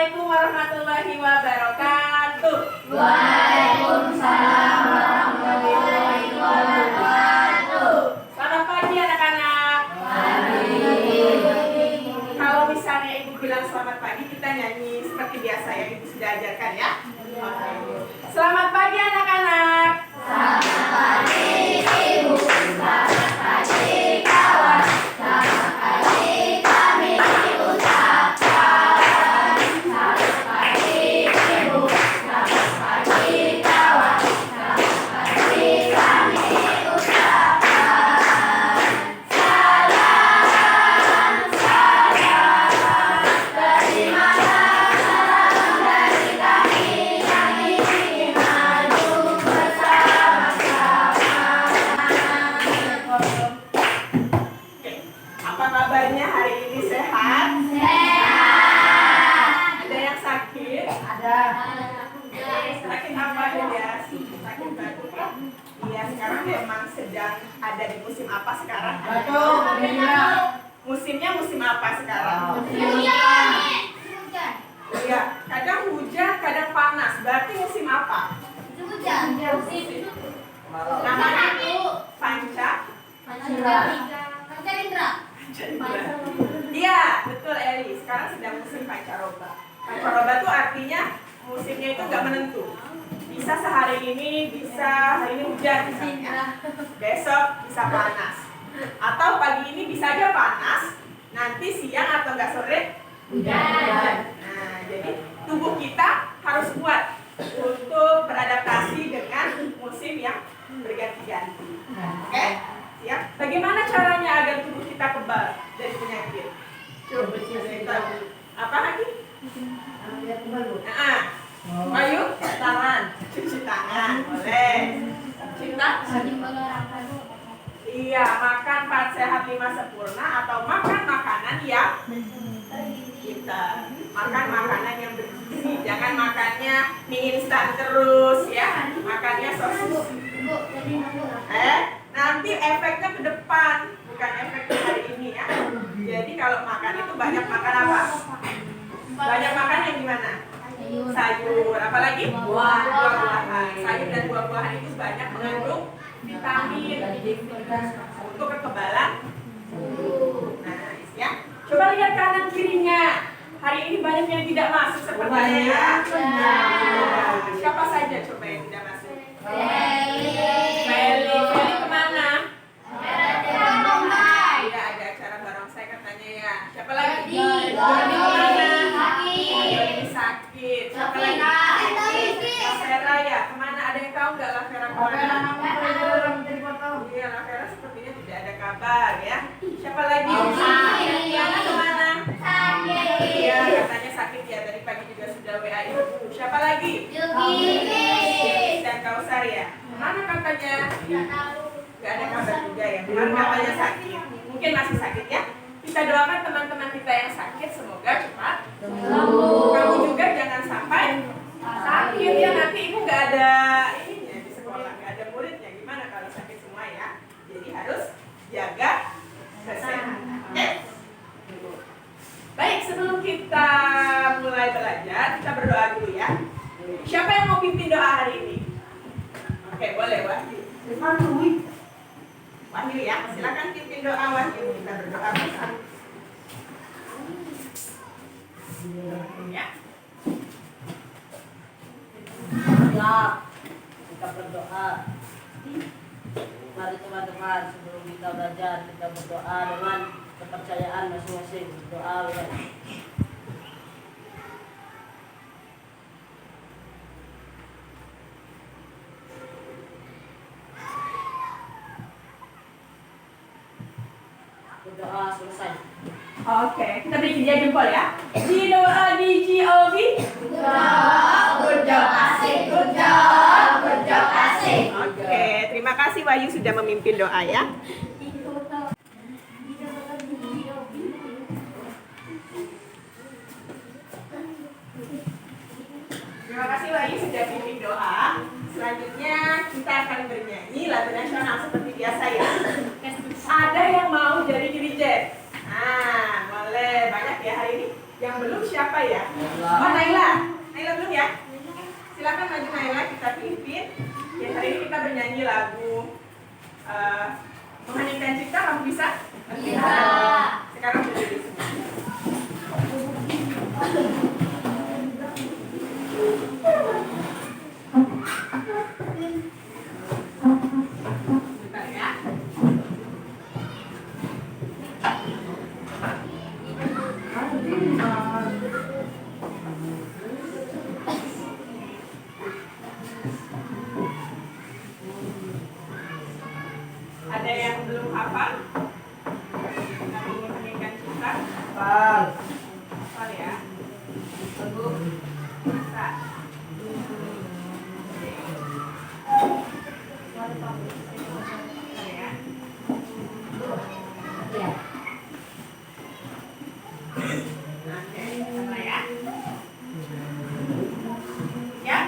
Assalamualaikum warahmatullahi wabarakatuh. Waalaikumsalam warahmatullahi wabarakatuh. Selamat pagi anak-anak. Kalau misalnya ibu bilang selamat pagi, kita nyanyi seperti biasa yang ibu sudah ajarkan ya. Oke. Selamat pagi anak-anak. Selamat pagi ibu, selamat pagi kawan, selamat pagi kami ucapkan. Selamat pagi ibu, selamat pagi kawan, selamat pagi kami ucapkan. Salam, salam, terima salam dari kami yang ingin maju bersama-sama. Apa kabarnya hari ini, sehat? Sehat. Ada yang sakit? Ada. Sakit apa ya? Sakit batuk ya? Iya, sekarang memang sedang ada di musim apa sekarang? Musimnya musim apa sekarang? Iya, kadang hujan, kadang panas. Berarti musim apa? Namanya panca. Iya, betul Eli. Sekarang sedang musim pancaroba. Pancaroba itu artinya musimnya itu nggak menentu. Bisa sehari ini, bisa hari ini hujan misalnya. Besok bisa panas. Atau pagi ini bisa aja panas. Nanti siang atau nggak sore hujan. Nah, jadi tubuh kita harus kuat untuk beradaptasi dengan musim yang berganti-ganti. Oke? Siap? Bagaimana caranya agar tubuh kita kebal dari penyakit? Coba cerita. Apa lagi? Nah, ayo, cuci tangan, boleh. Cinta? Iya, makan 4 sehat 5 sempurna atau makan makanan yang kita makan makanan yang bergizi. Jangan makannya mie instan terus ya. Makannya sosis. Nanti efeknya ke depan, bukan efek di hari ini ya. Jadi kalau makan itu banyak makan apa? Banyak makan yang gimana? Sayur, apalagi? Buah-buahan. Sayur dan buah-buahan itu banyak mengandung vitamin untuk kekebalan. Nah, ya. Coba lihat kanan kirinya. Hari ini banyak yang tidak masuk sepertinya ya. Siapa saja coba yang tidak masuk? Feli kemana? Tidak ada acara barongsai katanya ya. Siapa lagi? Jordi kemana? Jordi sakit. Siapa lagi? Lavera ya. Kemana? Ada yang tahu nggak Lavera kemana? Iya, Lavera sepertinya tidak ada kabar ya. Siapa lagi? Yana kemana? Iya, katanya sakit ya. Tadi pagi juga sudah WA ibu. Siapa lagi? Dan Kausar ya. Mana katanya? Gak ada kabar juga ya. Kemarin katanya sakit. Mungkin masih sakit ya. Kita doakan teman-teman kita yang sakit semoga cepat sembuh. Kamu juga jangan sampai sakit ya. Nanti ibu nggak ada ininya di sekolah, nggak ada muridnya. Gimana kalau sakit semua ya? Jadi harus jaga kesehatan. Oke? Baik, sebelum kita mulai belajar, kita berdoa dulu ya. Siapa yang mau pimpin doa hari ini? Oke, boleh Wahyu. Wahyu ya, silakan pimpin doa Wahyu. Kita berdoa bersama. Ya. Siap, kita berdoa. Mari teman-teman, sebelum kita belajar, kita berdoa dengan kepercayaan masing-masing. Doa ya. Berdoa selesai. Oke, kita beri kerja jempol ya. G-O-A-D-G-O-V. Oke, terima kasih Wahyu sudah memimpin doa ya. Terima kasih Wahyu sudah pimpin doa. Selanjutnya kita akan bernyanyi lagu nasional seperti biasa ya. Ada yang mau jadi dirijen? Nah, boleh. Banyak ya hari ini? Yang belum siapa ya? Oh, Naila. Naila belum ya? Silakan maju Naila, kita pimpin. Ya, hari ini kita bernyanyi lagu Mengheningkan Cipta. Kamu bisa? Bisa. Sekarang berdiri semua. Bentar ya. Ada yang belum hafal? Lagu Mengheningkan Cipta? Hafal ya. Lagu bisa. Bentar ya. Oke, sama ya. Ya?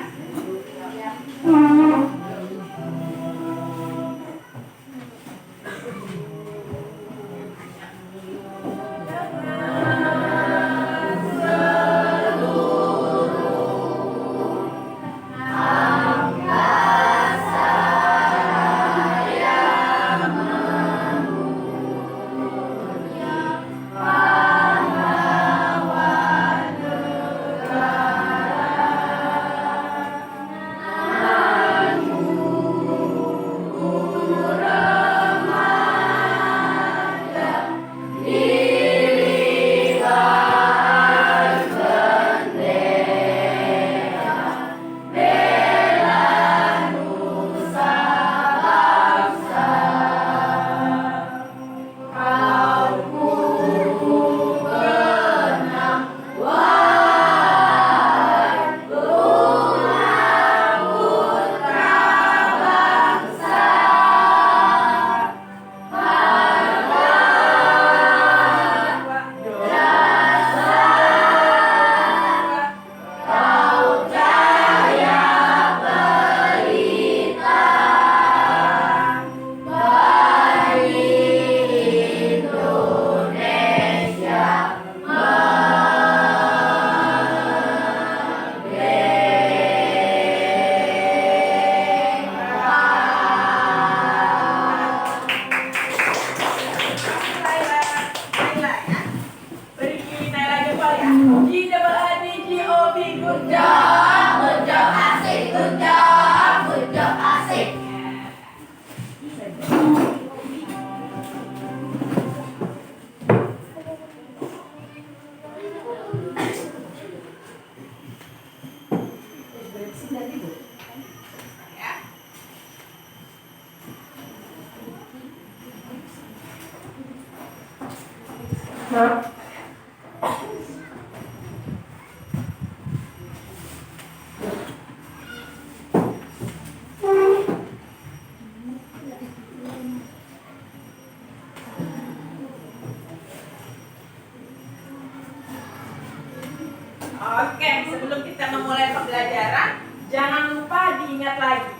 Oke, sebelum kita memulai pembelajaran, jangan lupa diingat lagi,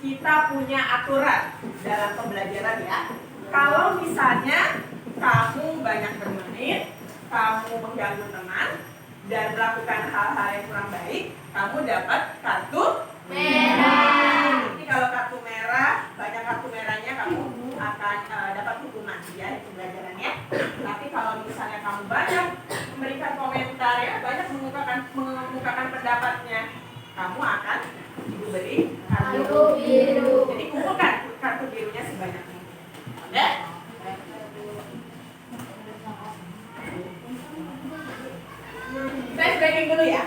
kita punya aturan dalam pembelajaran ya. Kalau misalnya kamu banyak bermenit, kamu mengganggu teman, dan melakukan hal-hal yang kurang baik, kamu dapat kartu merah. Jadi kalau kartu merah, banyak kartu merahnya, kamu akan dapat hukuman ya di pembelajarannya. Tapi kalau misalnya kamu banyak memberikan komentar ya, banyak mengemukakan pendapatnya, kamu akan diberi kartu biru. Jadi kumpulkan kartu birunya sebanyak mungkin. Oke? Kita breaking dulu ya.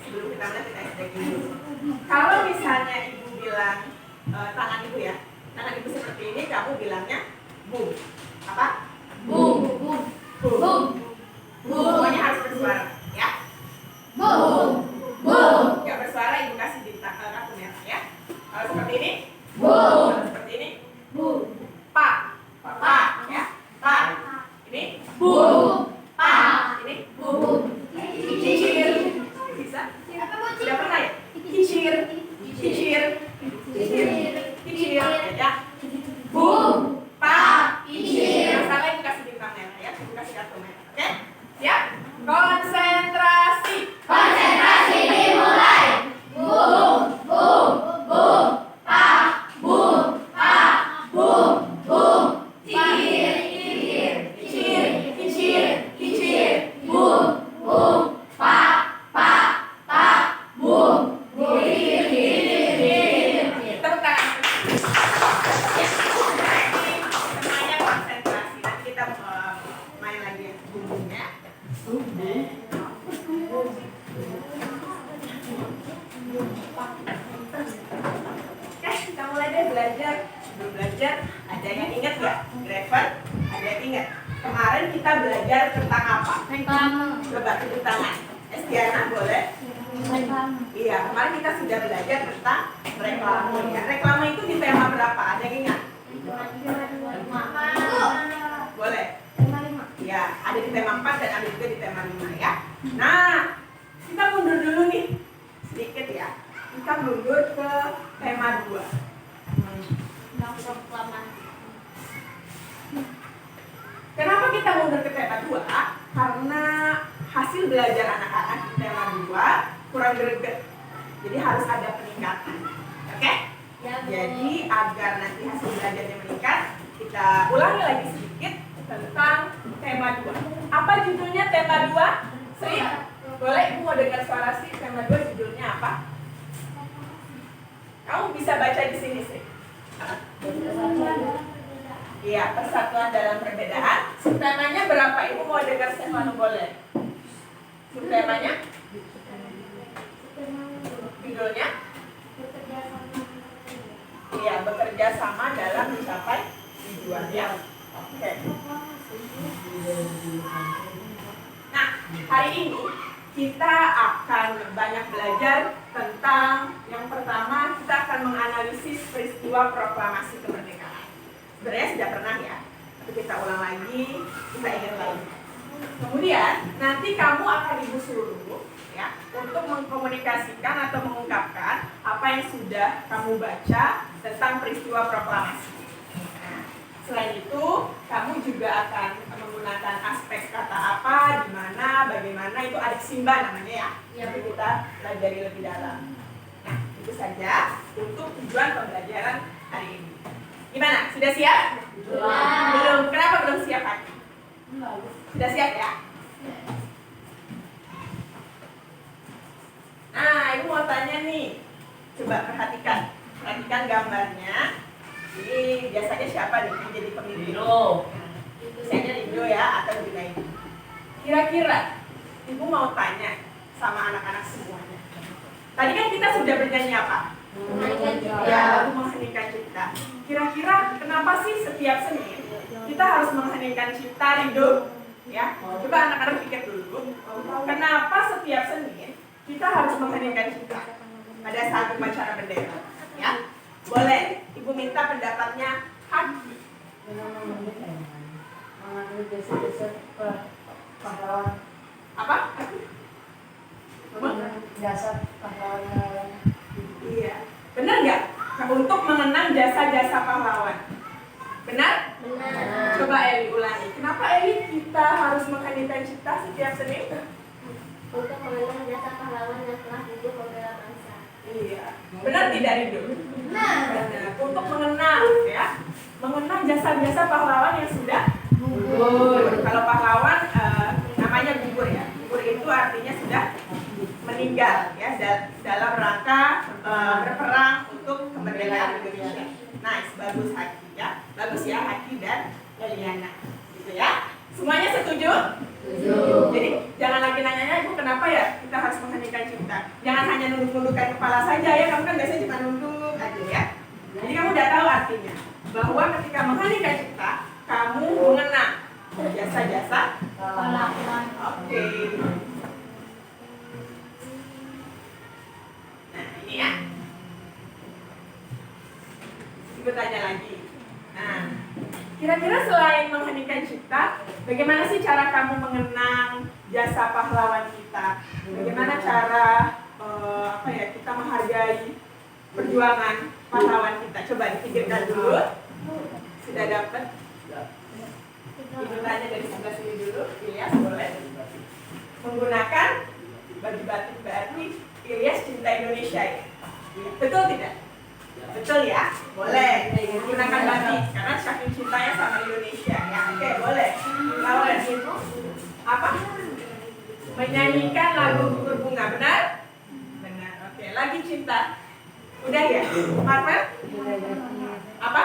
Sebelum kita mulai kita breaking dulu. Kalau misalnya ibu bilang tangan ibu ya, tangan ibu seperti ini, kamu bilangnya boom. Apa? Boom. Boom. Boom. Semuanya harus bersuara, ya. Boom. Boom. Gak bersuara, ibu kasih bintang kartu merah ya. Kalau seperti ini, boom. Kalau seperti ini, boom. Pak. Pak, ya. Pak. Ini boom. Pak. Ini boom. Kicir. Bisa? Sudah pernah ya? Kicir. Kicir. Kicir. Kicir. Ya. Boom. Pak. Kicir. Yang salah ibu kasih bintang merah ya. Ibu kasih kartu merah. tepuk tangan. Estiana boleh? Iya, kemarin kita sudah belajar tentang reklame ya. Reklame itu di tema berapa? Ada yang ingat? Boleh? Ya, ada di tema 4 dan ada juga di tema 5 ya. Nah, kita mundur dulu nih sedikit ya. Kita mundur ke tema 2. Kenapa kita mundur ke tema 2? Karena hasil belajar anak-anak di tema 2 kurang greget. Jadi harus ada peningkatan. Oke? Jadi agar nanti hasil belajarnya meningkat, kita ulangi lagi sedikit tentang tema 2. Apa judulnya tema 2? Sri? Boleh Ibu mau dengar suara Sri? Tema 2 judulnya apa? Kamu bisa baca di sini Sri. Iya, persatuan dalam perbedaan. Subtemanya berapa? Ibu mau dengar Stefano boleh? Subtemanya? Judulnya? Iya, bekerja sama dalam mencapai tujuan ya. Oke. Nah, hari ini kita akan banyak belajar tentang yang pertama, kita akan menganalisis peristiwa proklamasi kemerdekaan. Sebenarnya sudah pernah ya, tapi kita ulang lagi, kita ingat lagi. Kemudian nanti kamu akan Ibu suruh ya untuk mengkomunikasikan atau mengungkapkan apa yang sudah kamu baca tentang peristiwa proklamasi. Nah, selain itu, kamu juga akan menggunakan aspek kata apa, di mana, bagaimana, itu adik simba namanya ya. Nanti kita pelajari lebih dalam. Nah, itu saja untuk tujuan pembelajaran hari ini. Gimana? Sudah siap? Belum. Kenapa belum siap Haki? Sudah siap ya? Nah, Ibu mau tanya nih. Coba perhatikan. Perhatikan gambarnya. Ini biasanya siapa nih yang jadi pemimpin? Lido. Misalnya Lido ya, atau Junaidi. Kira-kira Ibu mau tanya sama anak-anak semuanya. Tadi kan kita sudah bernyanyi apa? Ya, lagu mengheningkan cipta. Kira-kira kenapa sih setiap Senin kita harus mengheningkan cipta, Ridho? Ya, coba anak-anak pikir dulu. Kenapa setiap Senin kita harus mengheningkan cipta pada saat upacara bendera? Ya, boleh. Ibu minta pendapatnya Haki. Apa? Jasa pahlawan. Iya. Benar nggak? Untuk mengenang jasa-jasa pahlawan. Benar? Benar. Coba Eli ulangi. Kenapa Eli kita harus mengheningkan cipta setiap Senin? Untuk mengenang jasa pahlawan yang telah gugur membela bangsa. Iya. Benar tidak Ridho? Benar. Untuk mengenang ya. Mengenang jasa-jasa pahlawan yang sudah gugur. Kalau pahlawan namanya gugur ya. Gugur itu artinya sudah meninggal ya dalam rangka berperang untuk kemerdekaan Indonesia. Nice, bagus Haki ya. Bagus ya Haki dan Eliana. Gitu ya. Semuanya setuju? Setuju. Jadi jangan lagi nanyanya Ibu kenapa ya kita harus mengheningkan cipta. Jangan hanya nunduk-nundukkan kepala saja ya. Kamu kan biasanya cuma nunduk aja ya. Jadi kamu udah tahu artinya bahwa ketika mengheningkan cipta kamu mengenang jasa-jasa pahlawan. Oke. Nah ini ya. Ibu tanya lagi. Nah, kira-kira selain mengheningkan cipta, bagaimana sih cara kamu mengenang jasa pahlawan kita? Bagaimana cara kita menghargai perjuangan pahlawan kita? Coba dipikirkan dulu. Sudah dapat? Ibu tanya dari sebelah sini dulu. Ilyas boleh. Menggunakan baju batik berarti Ilyas cinta Indonesia ya? Betul tidak? Betul ya? Boleh. Menggunakan batik karena saking cintanya sama Indonesia ya. Oke, boleh. Lawan apa? Menyanyikan lagu Gugur Bunga, benar? Benar. Oke, lagi cinta. Udah ya? Marvel? Apa?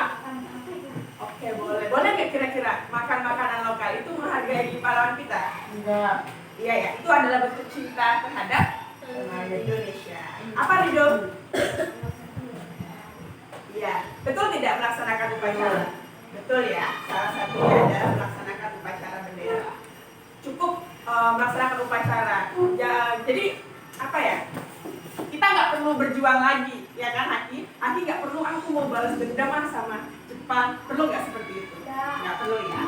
Oke, boleh. Boleh nggak kira-kira makan makanan lokal itu menghargai pahlawan kita? Enggak. Iya ya, itu adalah bentuk cinta terhadap Indonesia. Apa Ridho? Iya, betul tidak melaksanakan upacara? Betul ya, salah satunya adalah melaksanakan upacara bendera. Cukup melaksanakan upacara. Ya, jadi apa ya? Kita nggak perlu berjuang lagi, ya kan Aki? Aki nggak perlu aku mau balas dendam sama Jepang. Perlu nggak seperti itu? Nggak perlu ya.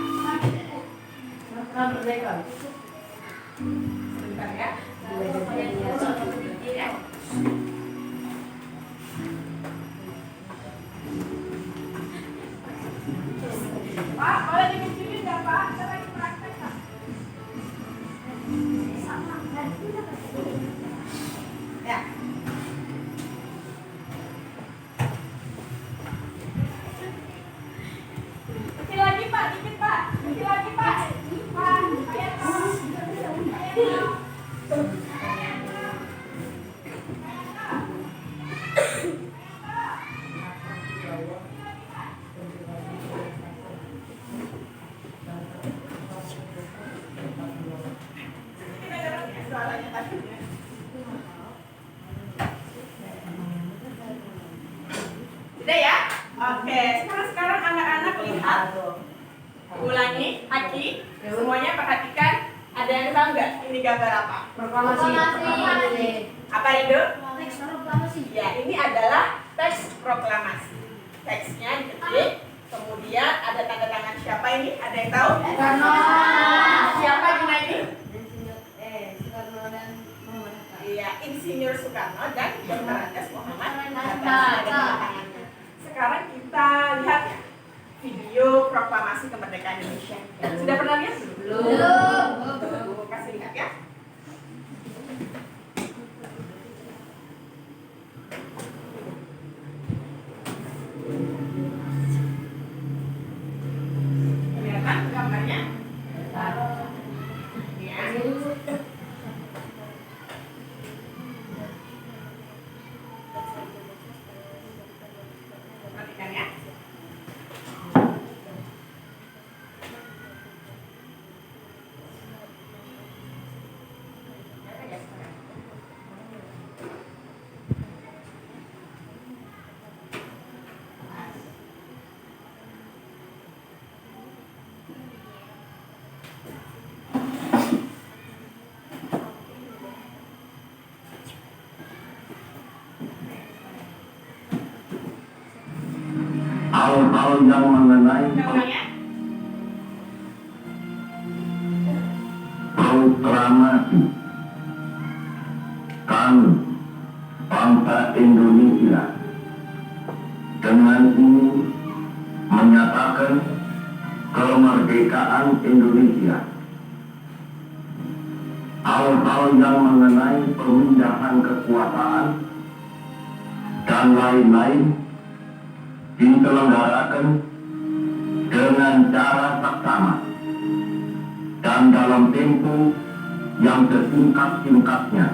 Merdeka. Sebentar ya. Ya. Pak, boleh dikecilin nggak Pak? Saya lagi praktek Pak. Ya. Kecil lagi Pak, dikit Pak. Kecil lagi Pak. Pak, ayo Pak. Suaranya tadi ya. Sudah ya? Oke, sekarang anak-anak lihat. Ulangi, Aki, semuanya perhatikan. Ada yang tahu nggak ini gambar apa? Proklamasi. Apa itu? Teks proklamasi. Ya, ini adalah teks proklamasi. Teksnya diketik, kemudian ada tanda tangan siapa ini? Ada yang tahu? Soekarno. Siapa Junaidi? Soekarno dan Muhammad Hatta. Iya, Insinyur Soekarno dan Dr. Andes Muhammad Hatta. Hatta. Ada tanda tangannya. Sekarang kita lihat ya video proklamasi kemerdekaan Indonesia. Sudah pernah lihat belum? Belum. Tuh, kasih lihat ya. Kelihatan gambarnya? Ya. Perhatikan ya. Hal-hal yang mengenai Ulang ya. proklamasi kami bangsa Indonesia dengan ini menyatakan kemerdekaan Indonesia. Hal-hal yang mengenai pemindahan kekuasaan dan lain-lain diselenggarakan dengan cara seksama dan dalam tempo yang sesingkat-singkatnya.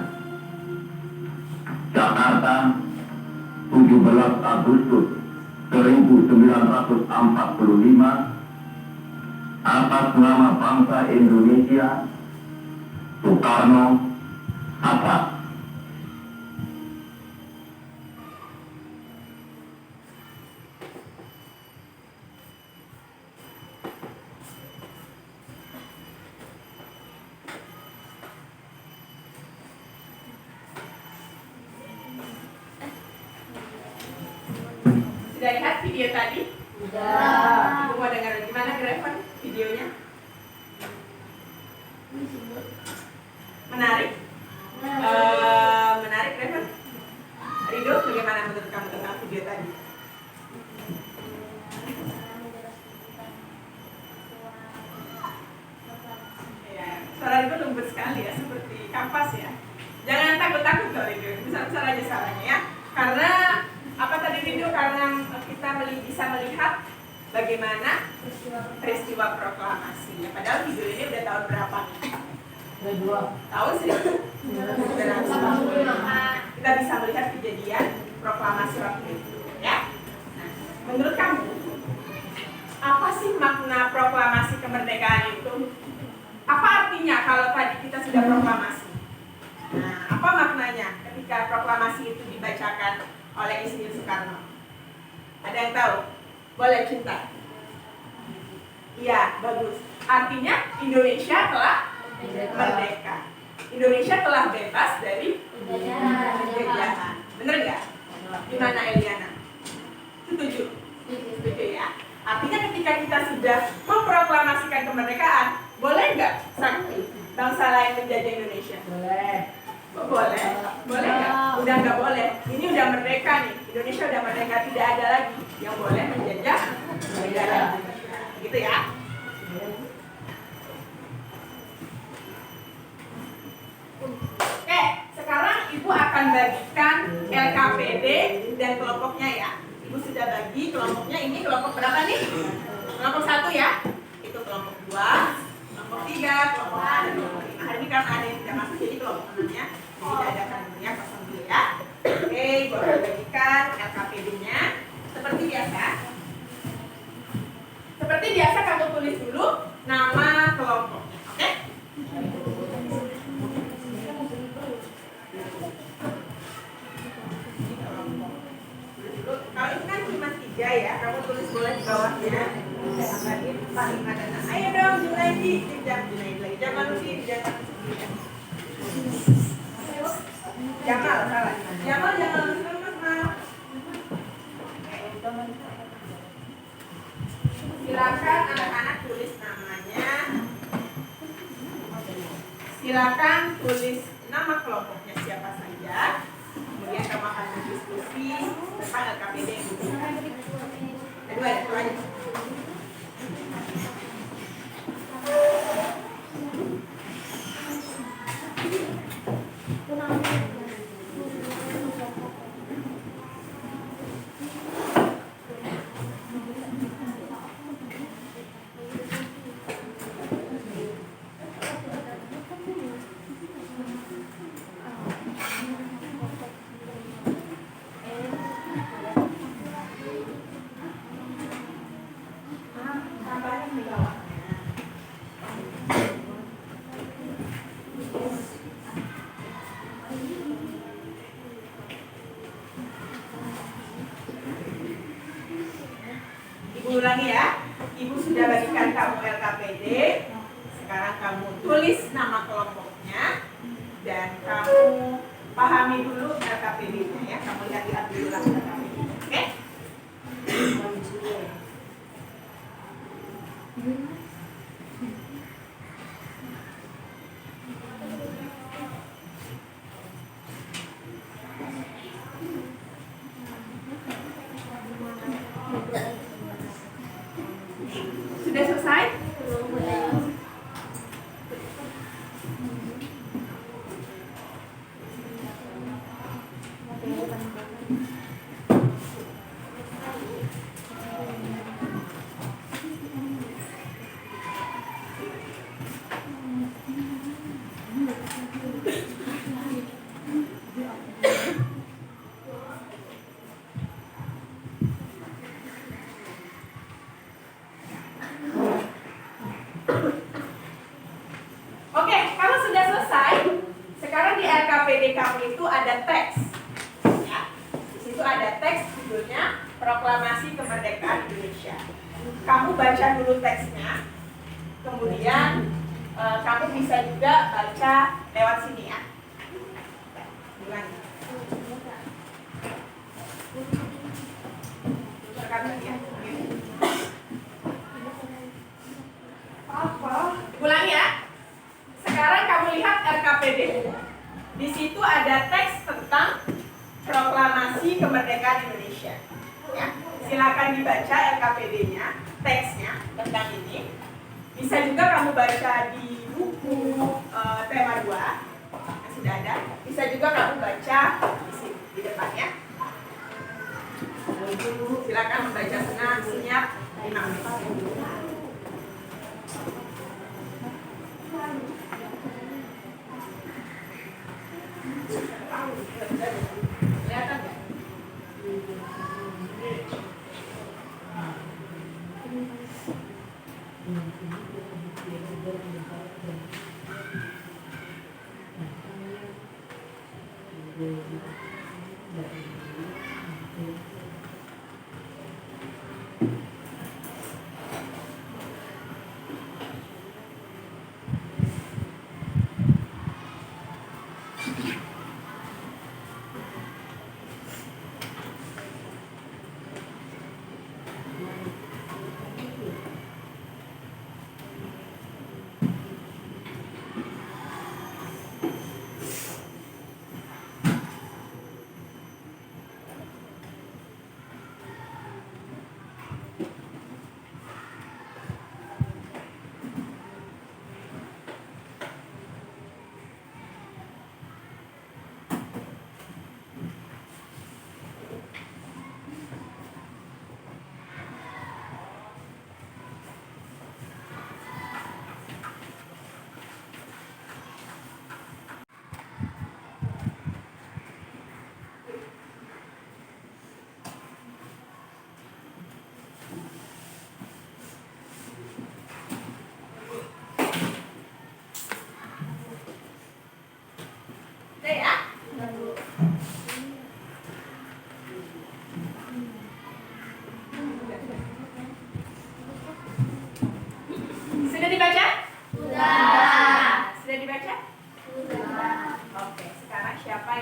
Jakarta, 17 Agustus 1945, atas nama bangsa Indonesia, Soekarno Hatta. Sudah lihat video tadi? Sudah. Ibu mau dengar gimana Graven videonya? Menarik? Menarik Graven? Rido, bagaimana menurut kamu tentang video tadi? Ya, suara Rido lembut sekali ya, seperti kapas ya. Jangan takut-takut loh Rido, besar-besar aja suaranya ya. Karena apa tadi Rido? Karena kita bisa melihat bagaimana peristiwa proklamasi. Ya, padahal video ini udah tahun berapa nih? Kedua. Tahun 1945. Kita bisa melihat kejadian proklamasi waktu itu, ya. Nah, menurut kamu apa sih makna proklamasi kemerdekaan itu? Apa artinya kalau tadi kita sudah proklamasi? Nah, apa maknanya ketika proklamasi itu dibacakan oleh Insinyur Soekarno? Ada yang tahu? Boleh cinta? Iya, bagus. Artinya Indonesia telah Merdeka. Indonesia telah bebas dari penjajahan. Bener nggak? Gimana Eliana? Setuju? Setuju ya? Artinya ketika kita sudah memproklamasikan kemerdekaan, boleh nggak Sakti bangsa lain menjajah Indonesia? Boleh. Boleh? Boleh nggak? Udah nggak boleh. Ini udah merdeka nih. Indonesia udah merdeka, tidak ada lagi yang boleh menjajah negara Indonesia. Gitu ya? Oke, sekarang Ibu akan bagikan LKPD dan kelompoknya ya. Ibu sudah bagi kelompoknya, ini kelompok berapa nih? Kelompok 1 ya. Itu kelompok 2, kelompok 3, kelompok 4, dan kelompok 5. Hari ini karena ada yang tidak masuk, jadi kelompok 6-nya tidak ada kandungnya, kosong dulu ya. Oke, Ibu akan bagikan LKPD-nya seperti biasa. Seperti biasa kamu tulis dulu nama kelompoknya, oke? Kalau ini kan cuma 3 ya, kamu tulis boleh di bawahnya. Tambahin 4, 5, dan 6. Ayo dong, Junaidi, Junaidi lagi. Jangan lupa, jangan lupa. Jamal, salah. Jamal jangan lupa, Mas. Silakan anak-anak tulis namanya. Silakan tulis nama kelompoknya siapa saja. Kemudian kamu akan berdiskusi tentang LKPD yang dibutuhkan. Kedua ya, itu aja. Ibu ulangi ya, Ibu sudah bagikan kamu LKPD. Sekarang kamu tulis nama kelompoknya dan kamu pahami dulu LKPD-nya ya. Kamu lihat dulu lah LKPD-nya, oke? Sudah selesai? Oke, kalau sudah selesai, sekarang di LKPD kamu itu ada teks. Ya. Di situ ada teks judulnya Proklamasi Kemerdekaan Indonesia. Kamu baca dulu teksnya, kemudian kamu bisa juga baca lewat sini ya. Ulangi. Rekam lagi ya. Ulangi ya. Sekarang kamu lihat RKPD. Di situ ada teks tentang Proklamasi Kemerdekaan Indonesia. Ya, silakan dibaca RKPD-nya, teksnya tentang ini. Bisa juga kamu baca di buku tema 2 yang sudah ada. Bisa juga kamu baca di sini di depannya. Silakan membaca senang, senyap, 5 menit. Kelihatan nggak?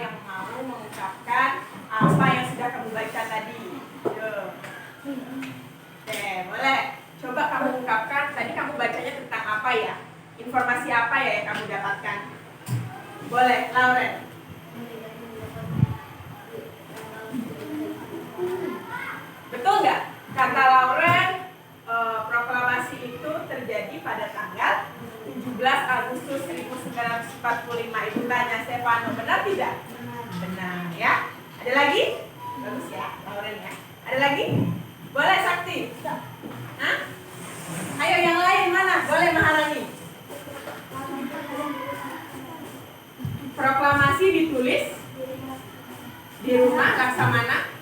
yang mau mengungkapkan apa yang sudah kamu baca tadi. Yuk. Oke, boleh. Coba kamu ungkapkan, tadi kamu bacanya tentang apa ya? Informasi apa ya yang kamu dapatkan? Boleh, Lauren. Betul nggak? Kata Lauren, proklamasi itu terjadi pada tanggal 17 Agustus 1945. Ibu tanya Stefano, benar tidak? Benar ya. Ada lagi? Bagus ya, Lauren ya. Ada lagi? Boleh Sakti? Hah? Ayo yang lain mana? Boleh Maharani? Proklamasi ditulis di rumah Laksamana.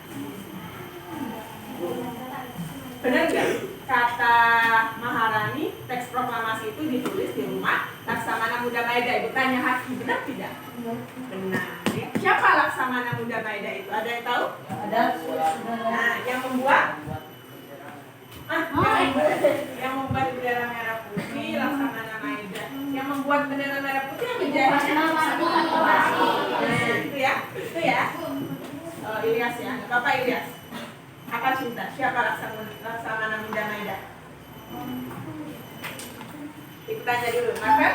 Benar nggak? Kata Maharani, teks proklamasi itu ditulis di rumah Laksamana Muda Maeda. Ibu tanya Haki, benar tidak? Benar. Ya. Siapa Laksamana Muda Maeda itu? Ada yang tahu? Ada. Nah, yang membuat? Yang membuat bendera merah putih Laksamana Maeda. Yang membuat bendera merah putih yang menjadi itu ya, itu ya. Ilyas ya, Bapak Ilyas. Apa cinta? Siapa Laksamana Muda Maeda? Ibu tanya dulu, Marvel?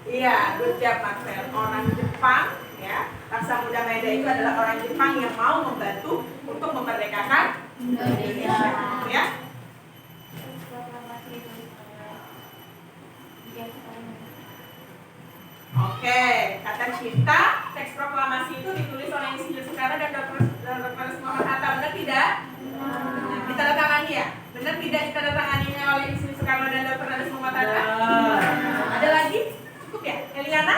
Iya, good job Marvel. Orang Jepang ya. Laksamana Muda Maeda itu adalah orang Jepang yang mau membantu untuk memerdekakan Indonesia, ya. Oke, kata Cinta, teks proklamasi itu ditulis oleh Insinyur Soekarno dan Dr. Soekarno Hatta, benar tidak? Benar. Ditandatangani ya? Benar tidak ditandatanganinya oleh Insinyur Soekarno dan Dr. Soekarno Hatta? Ada lagi? Cukup ya? Eliana?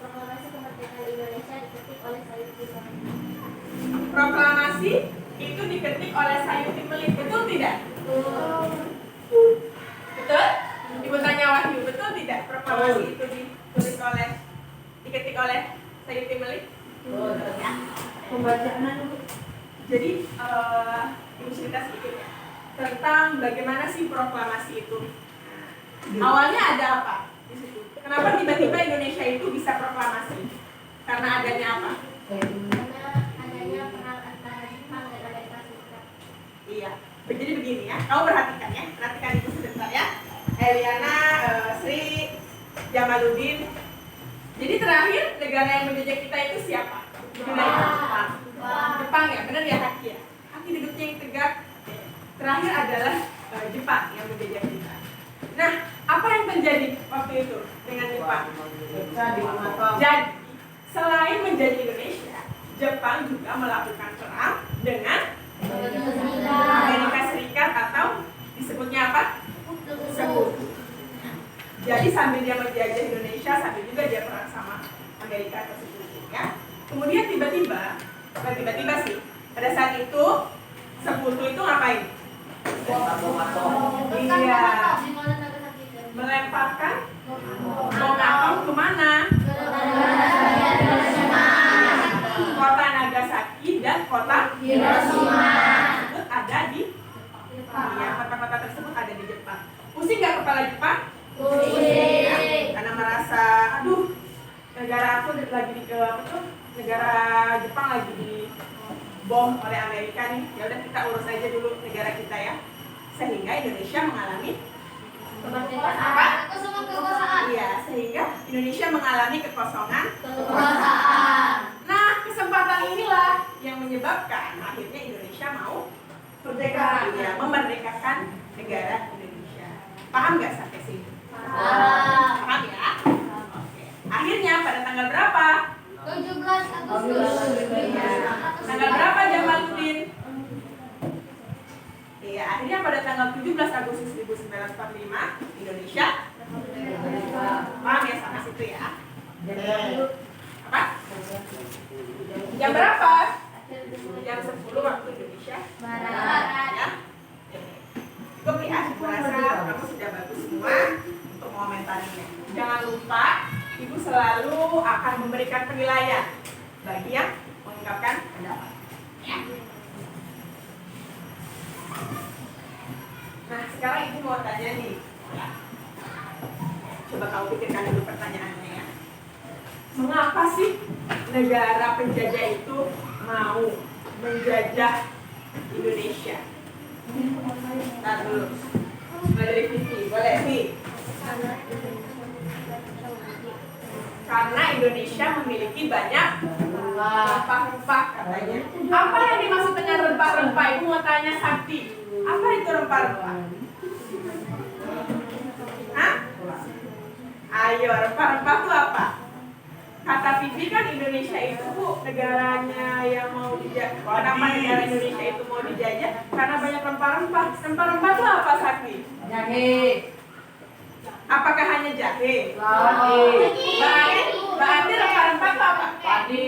Proklamasi kemerdekaan Indonesia diketik oleh Sayuti Melik. Proklamasi itu diketik oleh Sayuti Melik, betul tidak? Betul? Ibu tanya Wahyu, betul tidak proklamasi itu diketik oleh Sayuti Melik? Betul ya. Pembacaan. Jadi ibu cerita sedikit ya tentang bagaimana sih proklamasi itu. Awalnya ada apa di situ? Kenapa tiba-tiba Indonesia itu bisa proklamasi? Karena adanya apa? Karena adanya perang antara Jepang dan Amerika Serikat. Iya. Jadi begini ya, kamu perhatikan ya, perhatikan itu sebentar ya. Eliana, Sri, Jamaluddin. Jadi terakhir negara yang menjajah kita itu siapa? Jepang. Jepang ya, benar ya Haki ya? Haki duduknya yang tegak. Terakhir adalah Jepang yang menjajah kita. Nah, apa yang terjadi waktu itu dengan Jepang? Jadi, selain menjadi Indonesia, Jepang juga melakukan perang dengan Amerika Serikat atau disebutnya apa? Sekutu. Jadi sambil dia menjajah Indonesia, sambil juga dia perang sama Amerika atau Sekutu ya. Kemudian tiba-tiba sih, pada saat itu Sekutu itu ngapain? Iya, melemparkan bom atom kemana? Kota Nagasaki dan kota Hiroshima tersebut ada di Jepang. Ya, kota-kota tersebut ada di Jepang. Pusing nggak kepala Jepang? Pusing. Ya, karena merasa, aduh, negara aku lagi negara Jepang lagi di bom oleh Amerika nih. Ya udah kita urus aja dulu negara kita ya. Sehingga Indonesia mengalami kemerdekaan apa? Kekosongan. Iya, sehingga Indonesia mengalami kekosongan. Nah, kesempatan inilah yang menyebabkan akhirnya Indonesia mau merdeka, ya, memerdekakan negara Indonesia. Paham nggak sampai sini? Paham ya? Oke. Akhirnya pada tanggal berapa? 17 Agustus. Tanggal berapa Jamaluddin? Iya, akhirnya pada tanggal 17 Agustus 1945 Indonesia. Paham ya sampai situ ya? Apa? Jam berapa? Jam 10 waktu Indonesia Barat. Ya. Cukup ya, Ibu rasa kamu sudah bagus semua untuk mengomentarinya. Jangan lupa, Ibu selalu akan memberikan penilaian bagi yang mengungkapkan pendapat. Ya. Nah, sekarang Ibu mau tanya nih. Ya. Coba kamu pikirkan dulu pertanyaannya ya. Mengapa sih negara penjajah itu mau menjajah Indonesia? Ntar dulu. Mulai dari Vivi, boleh Vi? Karena Indonesia memiliki banyak rempah-rempah katanya. Apa yang dimaksud dengan rempah-rempah? Ibu mau tanya Sakti. Apa itu rempah-rempah? Hah? Ayo, rempah-rempah itu apa? Kata Vivi kan Indonesia itu Bu, negaranya yang mau dijajah. Kenapa negara Indonesia itu mau dijajah? Karena banyak rempah-rempah. Rempah-rempah itu apa Sakti? Jahe. Apakah hanya jahe? Padi. Berarti rempah-rempah itu apa? Padi.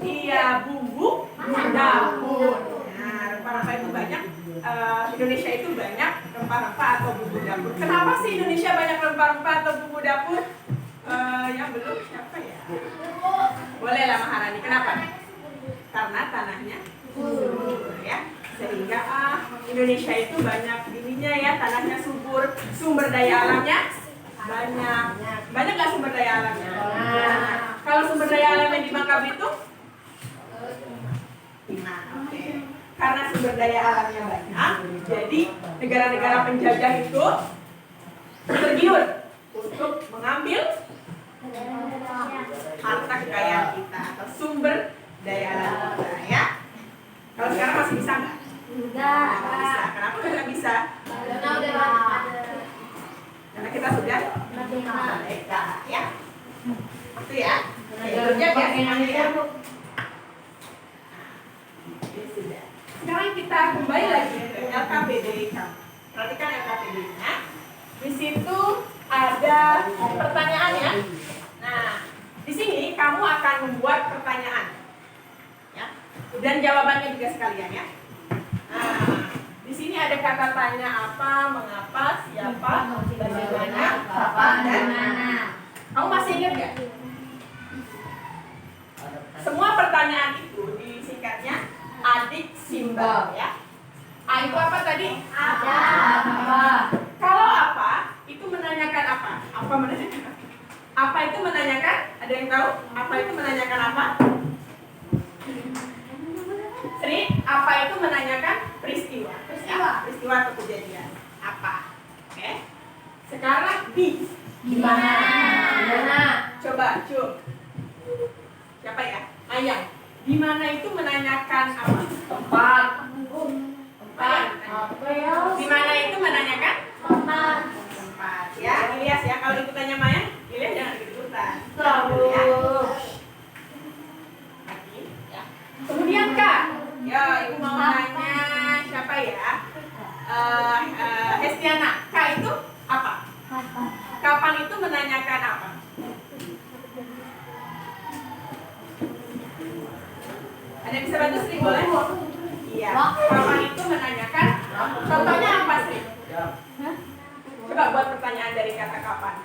Iya, bumbu dapur. Nah, rempah-rempah itu banyak. Indonesia itu banyak rempah-rempah atau bumbu dapur. Kenapa sih Indonesia banyak rempah-rempah atau bumbu dapur? Yang belum siapa ya? Bolehlah Maharani. Kenapa? Karena tanahnya subur ya. Sehingga Indonesia itu banyak ininya ya, tanahnya subur, sumber daya alamnya banyak. Banyak nggak sumber daya alamnya? Kalau sumber daya alamnya di Bangka Belitung? 5. Oke. Karena sumber daya alamnya banyak, jadi negara-negara penjajah itu tergiur untuk mengambil harta kekayaan kita atau sumber daya alam kita ya. Kalau sekarang masih bisa nggak? Enggak. Nggak bisa. Kenapa nggak bisa? Karena kita sudah merdeka ya. Itu ya. Kerja ya semuanya ya. Ini sudah. Sekarang kita kembali lagi ke LKPD kamu. Perhatikan LKPD-nya. Di situ ada pertanyaan ya. Nah, di sini kamu akan membuat pertanyaan, ya. Dan jawabannya juga sekalian ya. Nah, di sini ada kata tanya apa, mengapa, siapa, bagaimana, kapan, dan mana. Kamu masih ingat nggak? Semua pertanyaan itu disingkatnya adik simbol ya. A itu apa tadi? Ada. Kalau apa itu menanyakan apa? Apa menanyakan apa? Apa itu menanyakan? Ada yang tahu? Apa itu menanyakan apa? Sri, apa itu menanyakan peristiwa? Peristiwa atau kejadian. Apa? Oke. Sekarang di. Gimana? Coba, Cu. Siapa ya? Ayang. Di mana itu menanyakan apa? Tempat. Tempat. Di mana itu menanyakan? Tempat. Tempat. Ya, Ilyas ya. Kalau ikutannya Maya, Ilyas jangan ikut-ikutan. Tahu. Ya. Lagi, ya. Kemudian Kak, ya ibu mau nanya siapa ya? Hestiana. Kak itu apa? Kapan itu menanyakan apa? Ada yang bisa bantu Sri boleh? Iya. Kapan itu menanyakan? Contohnya apa Sri? Coba buat pertanyaan dari kata kapan.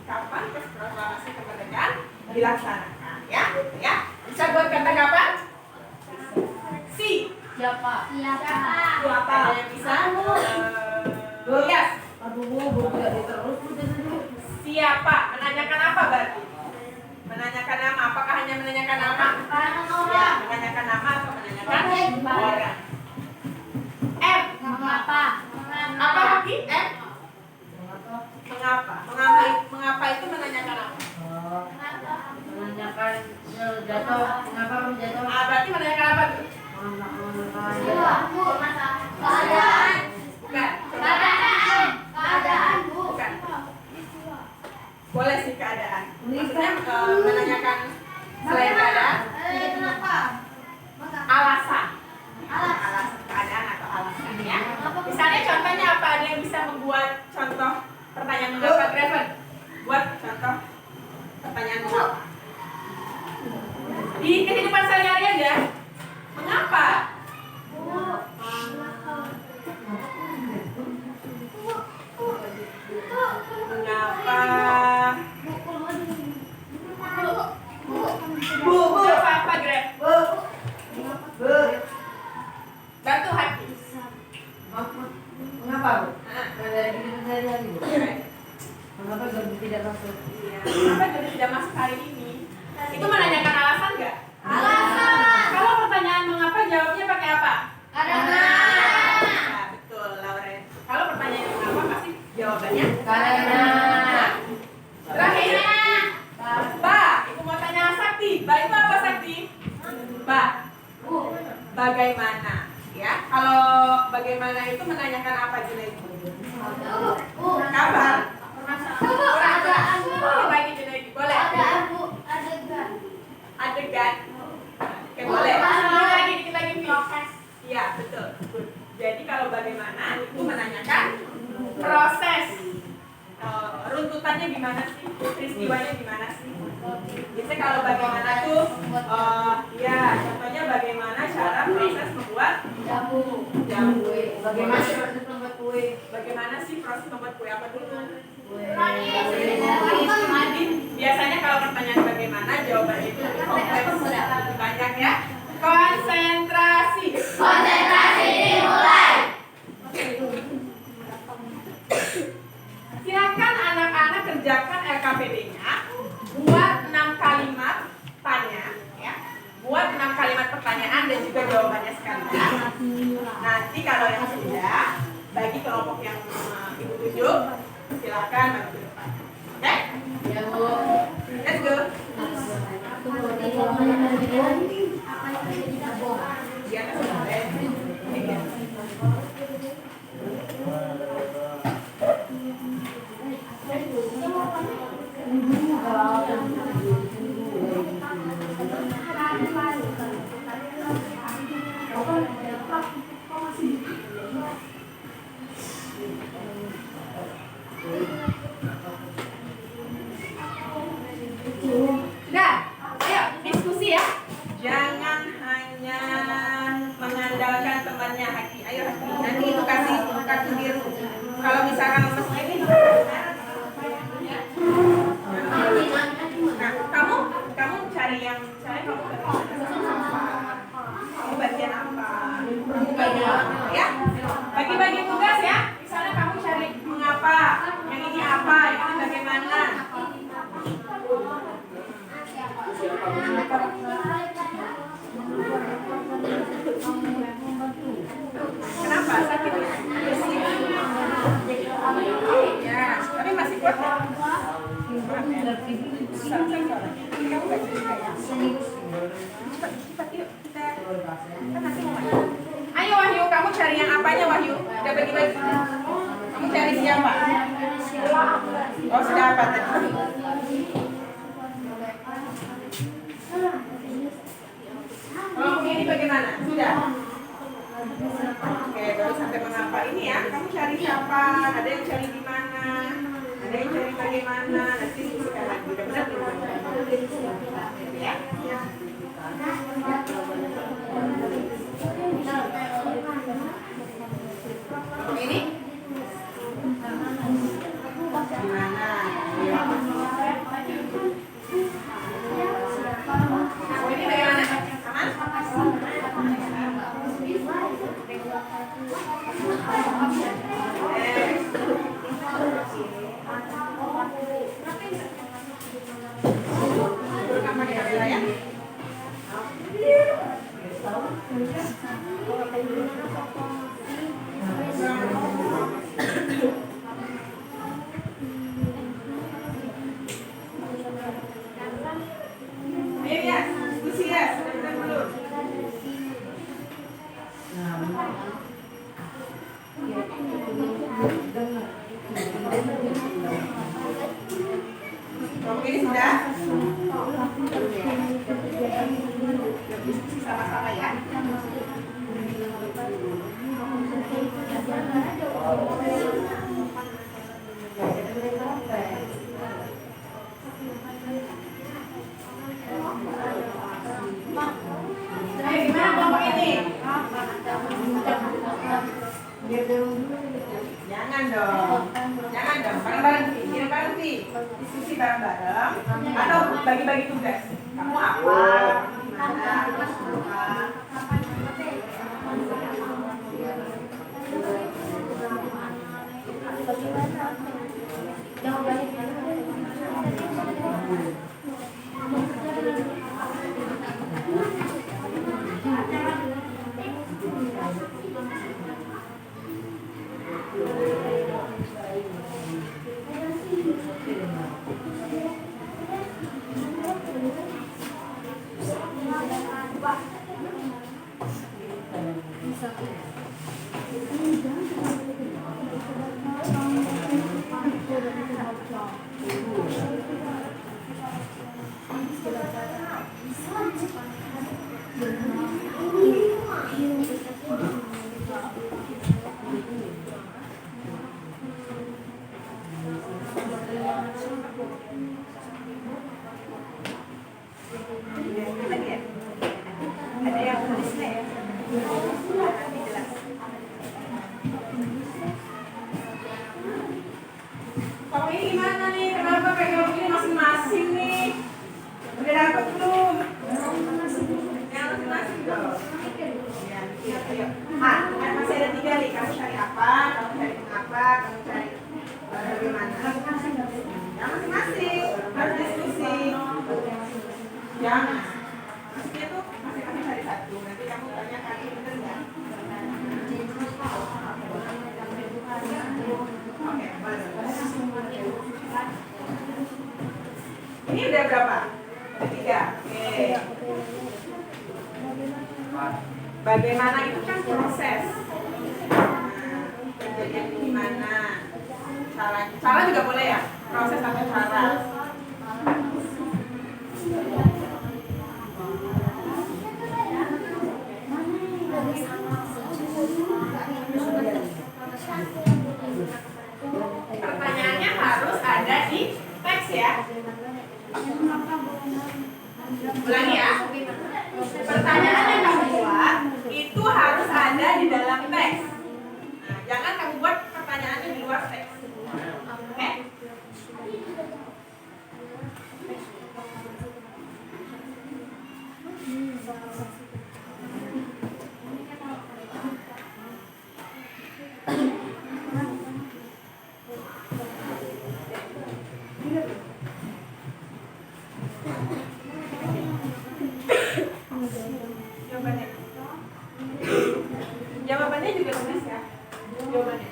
Kapan proklamasi kemerdekaan dilaksanakan? Ya, ya. Bisa buat kata kapan? Si. Siapa? Siapa? Ada yang bisa? Yes. Aduh, gak diterus Siapa? Menanyakan apa berarti? Menanyakan nama. Apakah hanya menanyakan nama? Ya, menanyakan nama atau menanyakan orang? M. Mengapa? Apa lagi? M. Mengapa? Mengapa itu menanyakan apa? menanyakan jatuh. Kenapa kamu jatuh? Berarti menanyakan apa tuh? Menanyakan Keadaan. Kenapa, Bu? Nah, Dari diri sehari-hari, Bu. Mengapa Gabi tidak masuk? iya. Kenapa jadi tidak masuk hari ini? Itu menanyakan alasan nggak? Alasan. Kalau pertanyaan mengapa jawabnya pakai apa? Karena. Nah, betul, Lauren. Kalau pertanyaan mengapa pasti jawabannya Karena. terakhir. Ba, itu mau tanya Sakti. Ba itu apa Sakti? Ba, bagaimana? Ya, kalau bagaimana itu menanyakan apa Junaid? Kabar. Keadaan. Lagi Junaid, boleh? Keadaan, Bu. Adegan. Adegan. Oke, boleh. Dikit lagi, proses. Iya, betul. Good. Jadi kalau bagaimana itu menanyakan proses. Runtutannya gimana sih? Peristiwanya gimana sih? Biasanya kalau bagaimana tuh, ya contohnya bagaimana cara proses membuat jamu. Bagaimana proses membuat kue? Bagaimana sih proses membuat kue apa dulu? Kue. Biasanya kalau pertanyaan bagaimana jawabannya itu lebih kompleks, lebih banyak ya. Konsentrasi. Konsentrasi dimulai. Silakan anak-anak kerjakan LKPD-nya. Buat 6 kalimat tanya, ya. Buat 6 kalimat pertanyaan dan juga jawabannya sekalian. Nanti kalau yang sudah bagi kelompok yang ibu tunjuk, silakan maju ke depan. Oke? Ya, Bu. Let's go. Di atas boleh. Iya. Sudah, ayo diskusi ya. Jangan hanya mengandalkan temannya Haki. Ayo Haki, nanti itu kasih kartu biru. Kalau misalkan lemes ini, nah, kamu cari yang kamu bagian apa? Kamu bagian apa ya? Bagi-bagi tugas ya. Misalnya kamu cari mengapa, yang ini apa, yang ini bagaimana. Kenapa? Sakit ya? Ya, tapi masih kuat ya? Cepat yuk, kita nanti mau main. Ayo Wahyu, kamu cari yang apanya Wahyu? Udah bagi-bagi. Kamu cari siapa? Oh, sudah apa tadi? Kalau begini bagaimana? Sudah? Oke, baru sampai mengapa ini ya. Kamu cari siapa? Ada yang cari di mana? Ada yang cari bagaimana? Nanti diskusikan lagi. Udah benar belum? Ya? Ini? Gimana? Ya. Ini bagaimana? Aman? Ayo ya, diskusi ya, sudah belum? Kamu ini sudah? Diskusi sama-sama ya. Ayo gimana kelompok ini? Jangan dong, bareng-bareng sih, bareng sih, diskusi bareng-bareng, atau bagi-bagi tugas. Kamu apa? Mana? Apa? bagaimana? Jawabannya ada yang tulisnya ya. Kamu ini gimana nih? Kenapa pegang begini masing-masing nih? Udah dapat belum? Yang masing-masing dong. Ya, ayo. Masih ada 3 nih. Kamu cari apa? Kamu cari mengapa? Kamu cari bagaimana? Yang masing-masing harus diskusi. Jangan. Maksudnya tuh masing-masing cari satu. Nanti kamu tanyakan ini benar nggak? Oke, ini udah berapa? Udah 3. Oke. Bagaimana itu kan proses. Kejadian gimana? Cara juga boleh ya? Proses atau cara? Pertanyaannya harus ada di teks ya. Ulangi ya. Pertanyaan yang kamu buat itu harus ada di dalam teks. Nah, jangan kamu buat pertanyaannya di luar teks. Oke? Jawabannya juga tulis ya. Jawabannya.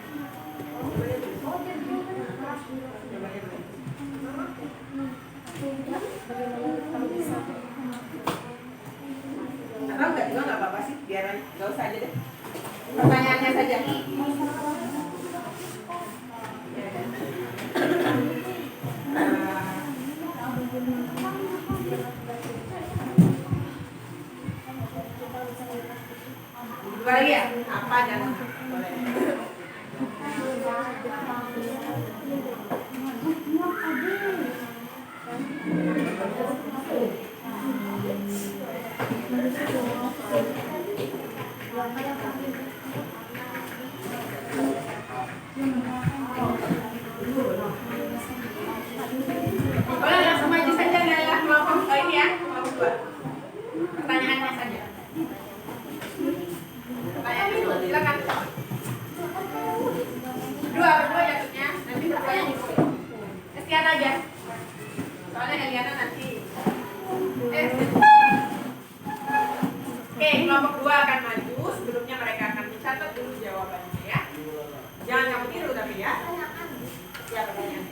Atau enggak juga nggak apa-apa sih, biar nggak usah aja deh. Pertanyaannya saja. Dua lagi ya? Apa dan boleh. Boleh langsung maju saja ya, kelompok ini ya, kelompok 2. Pertanyaannya saja. Pertanyaan itu, silakan. Berdua jatuhnya, nanti berduanya nyusul. Sekian aja. Soalnya Eliana nanti. Oke, kelompok 2 akan maju. Sebelumnya mereka akan mencatat dulu jawabannya ya. Jangan kamu tiru tapi ya. Ya, pertanyaan.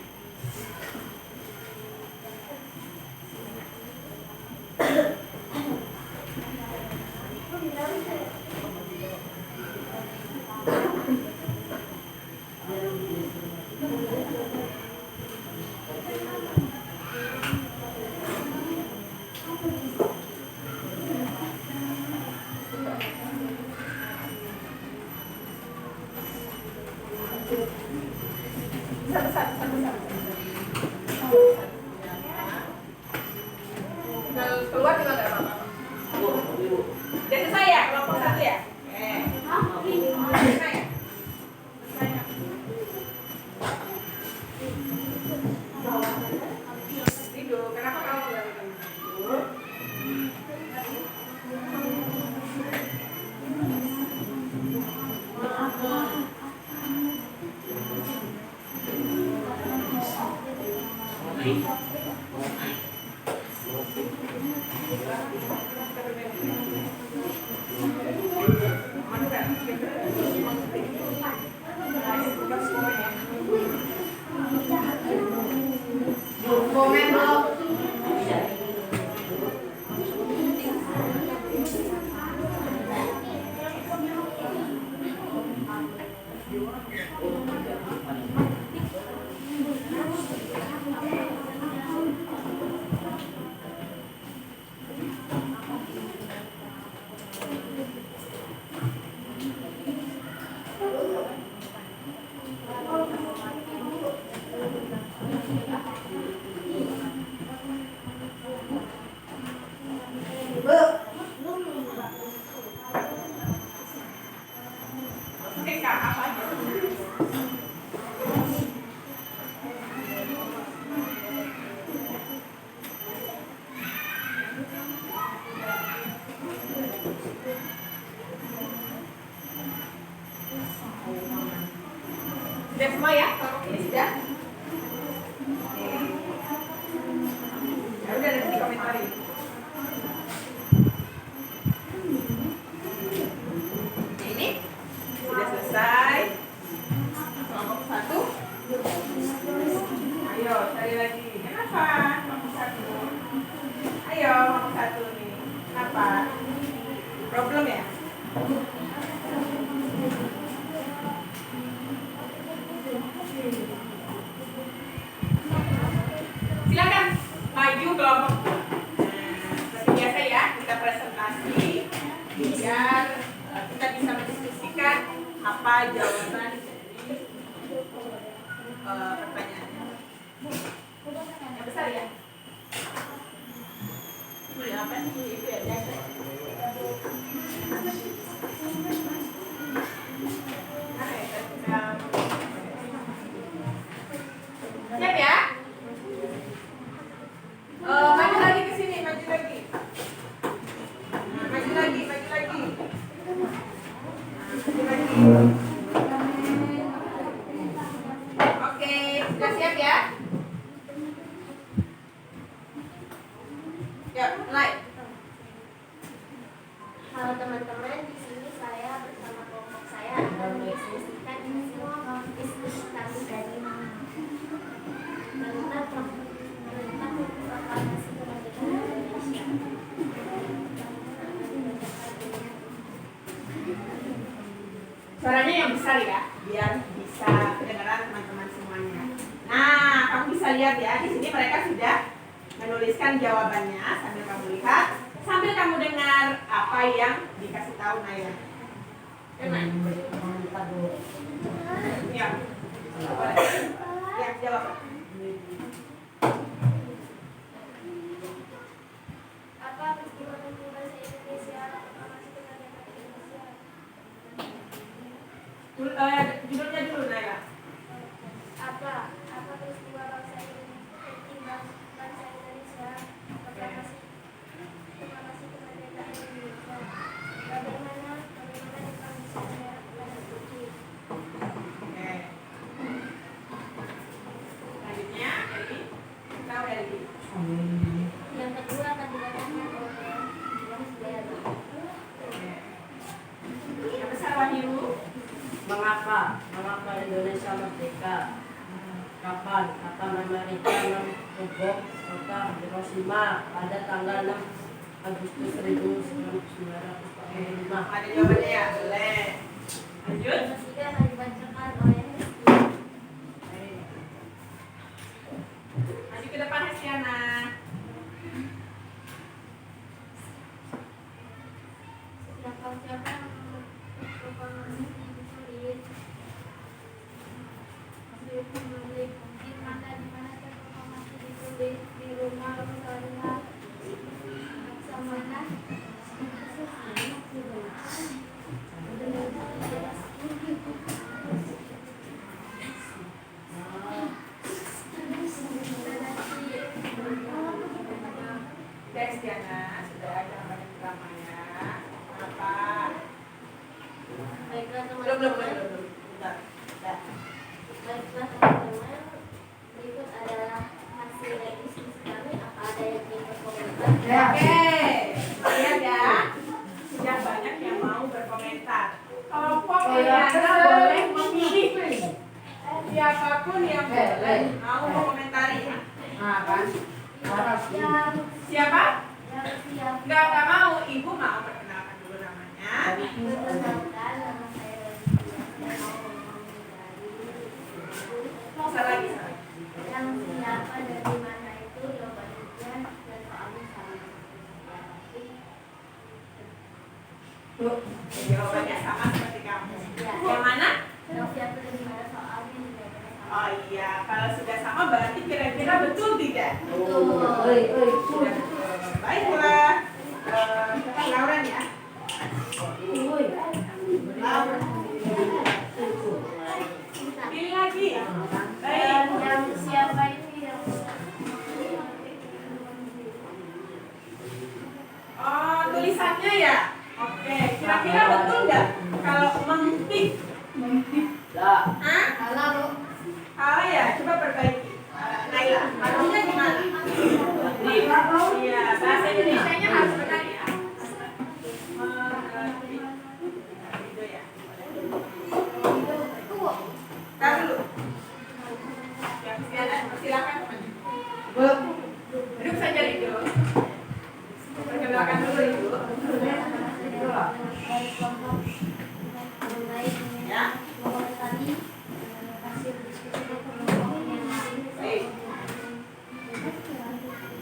Keluar juga nggak apa-apa. Udah selesai ya kelompok 1 ya? Selesai ya? Tidur. Kenapa kamu nggak tidur? lagi. Komen dong. Oke Kak, apa aja? Sudah semua ya? Kalau ini sudah? Oke. Ya udah nanti dikomentarin. Ini sudah selesai. Kelompok 1. Ayo cari lagi. Kenapa? Kelompok 1. Ayo kelompok 1 nih. Apa? Problem ya? Silakan maju kelompok. Seperti biasa ya, kita presentasi biar kita bisa mendiskusikan apa jawaban dari pertanyaannya. Yang besar ya? Ini apa sih? Itu ya, biasa. Siap ya? Maju lagi ke sini, maju lagi. Nah, maju lagi, maju lagi. Nah, maju lagi. Oke, sudah siap ya? Yuk, mulai. Halo teman-teman, di sini saya bersama kelompok saya akan mendiskusikan diskusi kami dari tentang proklamasi kemerdekaan Indonesia. Suaranya yang besar ya, biar bisa kedengaran teman-teman semuanya. Nah, kamu bisa lihat ya, di sini mereka sudah menuliskan jawabannya sambil kamu lihat, sambil kamu dengar apa yang dikasih tahu Naya. Dengar? Ya, boleh. Ya, jawab. Apa peristiwa penting bangsa Indonesia proklamasi kemerdekaan Indonesia? Judulnya dulu Naya. Apa peristiwa bangsa Indonesia proklamasi kemerdekaan Indonesia? Bagaimana Islam bisa menyerap pada bukti? Oke. Selanjutnya, Eli. Tahu Eli. Yang kedua akan dibacakan oleh Wahyu. Oke. Yang besar Wahyu. Mengapa Indonesia merdeka? Kapan? Kapan Amerika mengebom kota Hiroshima pada tanggal 6 Agustus 1945? Ada jawabannya ya? Boleh. Lanjut. Yang ketiga akan dibacakan oleh Maju ke depan Hesiana. siapa proklamasi ditulis di mana proklamasi ditulis di rumah Rosalia Laksamana Oke, lihat ya. Sudah banyak yang mau berkomentar. Kelompok Eliana boleh memilih siapapun yang boleh mau mengomentari. Nah, kan. Siapa? Siap. Nggak mau. Ibu mau perkenalkan dulu namanya. Perkenalkan, nama saya Razia. Saya mau ngomong dari Lagi. yang siapa dari mana itu jawabannya dan soalnya sama. Jawabannya sama seperti kamu. Ya. Yang mana? Yang siapa dari mana soalnya jawabannya sama. Oh iya, kalau sudah sama berarti kira-kira betul tidak? Betul. Sudah. Baiklah. Kita Lauren ya. Lauren. Pilih lagi. Baik. Yang siapa itu yang Oh, tulisannya ya? Oke, kira-kira betul nggak? Kalau mentik. Lah, Hah? salah Bu. Salah ya? Coba perbaiki. Naila, artinya gimana? Iya, bahasa Indonesianya harus benar ya. Mengerti. Itu ya. Tunggu. Tahan dulu. Ya, silakan. Duduk saja Rido. Perkenalkan dulu Rido. Dari kelompok mulai Ya. kelompok tadi hasil diskusi dari kelompok yang Baik.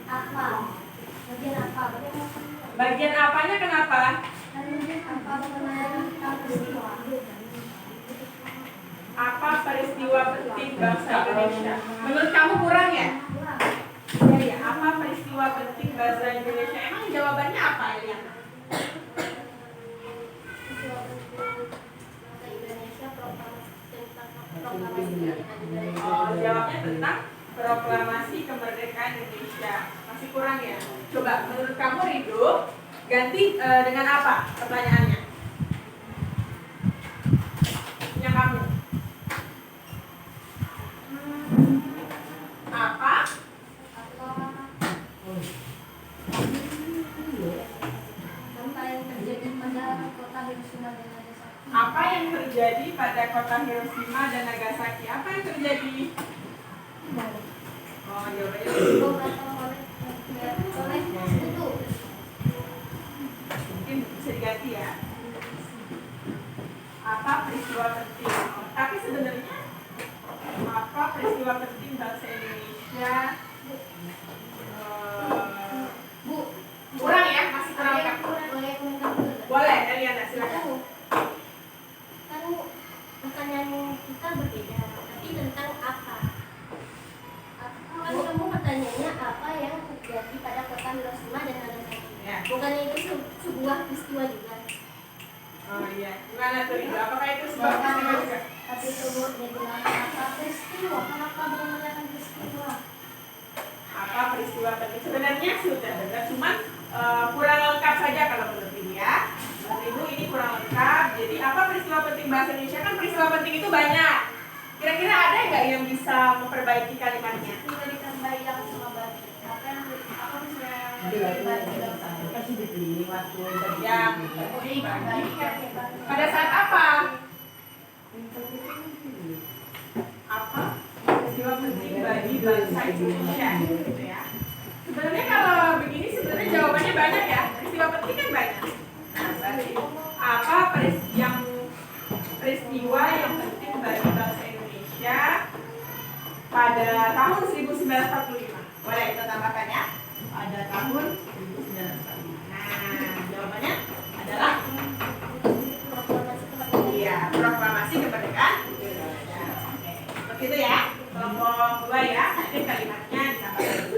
apa bagian apa Bagian apanya kenapa? apa bagaimana tentang peristiwa Apa peristiwa penting bangsa Indonesia? Menurut kamu kurang ya? kurang Iya, ya. Apa peristiwa penting bangsa Indonesia? Emang jawabannya apa, Eliana? peristiwa penting bangsa Indonesia proklamasi kemerdekaan Indonesia. Oh, jawabnya tentang proklamasi kemerdekaan Indonesia. Masih kurang ya? Coba menurut kamu Rido, ganti dengan apa pertanyaannya? Yang kamu. Apa? Apa yang terjadi pada kota Hiroshima dan Nagasaki? Apa yang terjadi pada kota Hiroshima dan Nagasaki? Apa yang terjadi? Oh, jawabannya Oleh itu mungkin bisa diganti ya. Apa peristiwa penting? Oh, tapi sebenarnya apa peristiwa penting bangsa Indonesia? Bu, Kurang ya, masih kurang lengkap. boleh komentar dulu? Boleh, Eliana silakan. Kan pertanyaan kita berbeda, tapi tentang apa? Kan kamu pertanyaannya apa yang terjadi pada kota Hiroshima dan Nagasaki? Ya. Bukannya itu sebuah peristiwa juga? Oh iya, gimana tuh Rido? Apakah itu sebuah peristiwa juga? Tapi itu Bu, dia bilang apa peristiwa? Kenapa belum mengatakan peristiwa? Apa peristiwa penting? Sebenarnya sudah benar, cuman kurang lengkap saja kalau menurut Ibu ya. Menurut Ibu ini kurang lengkap. Jadi apa peristiwa penting bahasa Indonesia? Kan peristiwa penting itu banyak. Kira-kira ada nggak yang bisa memperbaiki kalimatnya? Memberikan bayang sama bagi. Apa bisa kasih dipilih waktu Ya, pada saat apa? Apa peristiwa penting bagi bangsa Indonesia? Gitu ya. Sebenarnya kalau begini sebenarnya jawabannya banyak ya. Peristiwa penting kan banyak. Nah, berarti apa peristiwa yang penting bagi bangsa Indonesia pada tahun 1945? Boleh kita tambahkan ya. Pada tahun 1945. Nah, jawabannya adalah iya, proklamasi kemerdekaan Indonesia. Oke, seperti itu ya. Kelompok 2 ya. Nanti kalimatnya ditambahkan.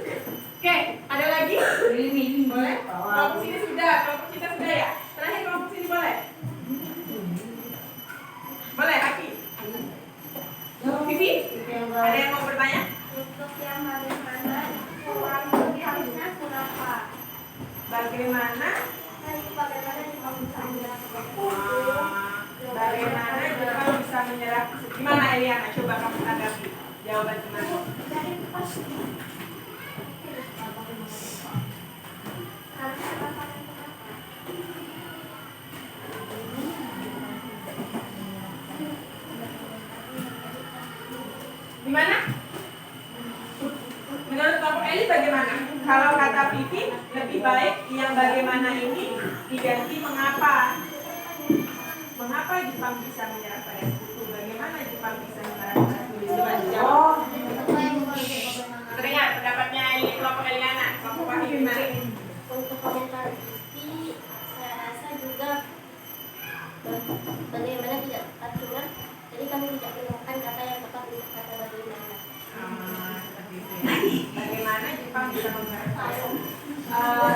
Oke, ada lagi? Boleh? Kelompok sini sudah, kelompok kita sudah ya. Terakhir kelompok sini boleh? Boleh, Aki? Vivi? Ada yang mau bertanya? untuk yang bagaimana uang harusnya berapa? Bagaimana? Bagaimana Jepang bisa menyerah Bagaimana Jepang bisa menyerah? Gimana Eliana? Coba kamu tanggapi jawaban teman. dari pas Gimana? Menurut kelompok Eli bagaimana? Kalau kata Vivi lebih baik yang bagaimana ini diganti mengapa? Mengapa Jepang bisa menyerah pada sekutu? Bagaimana Jepang bisa menyerah pada sekutu? Coba dijawab. Teringat pendapatnya kelompok Eliana, kelompok Wahyu gimana? Untuk komentar ini saya rasa juga bagaimana tidak tepat dengar, jadi kami tidak menemukan kata yang tepat untuk kata bagaimana. Seperti itu ya. Bagaimana Jepang bisa menyerah?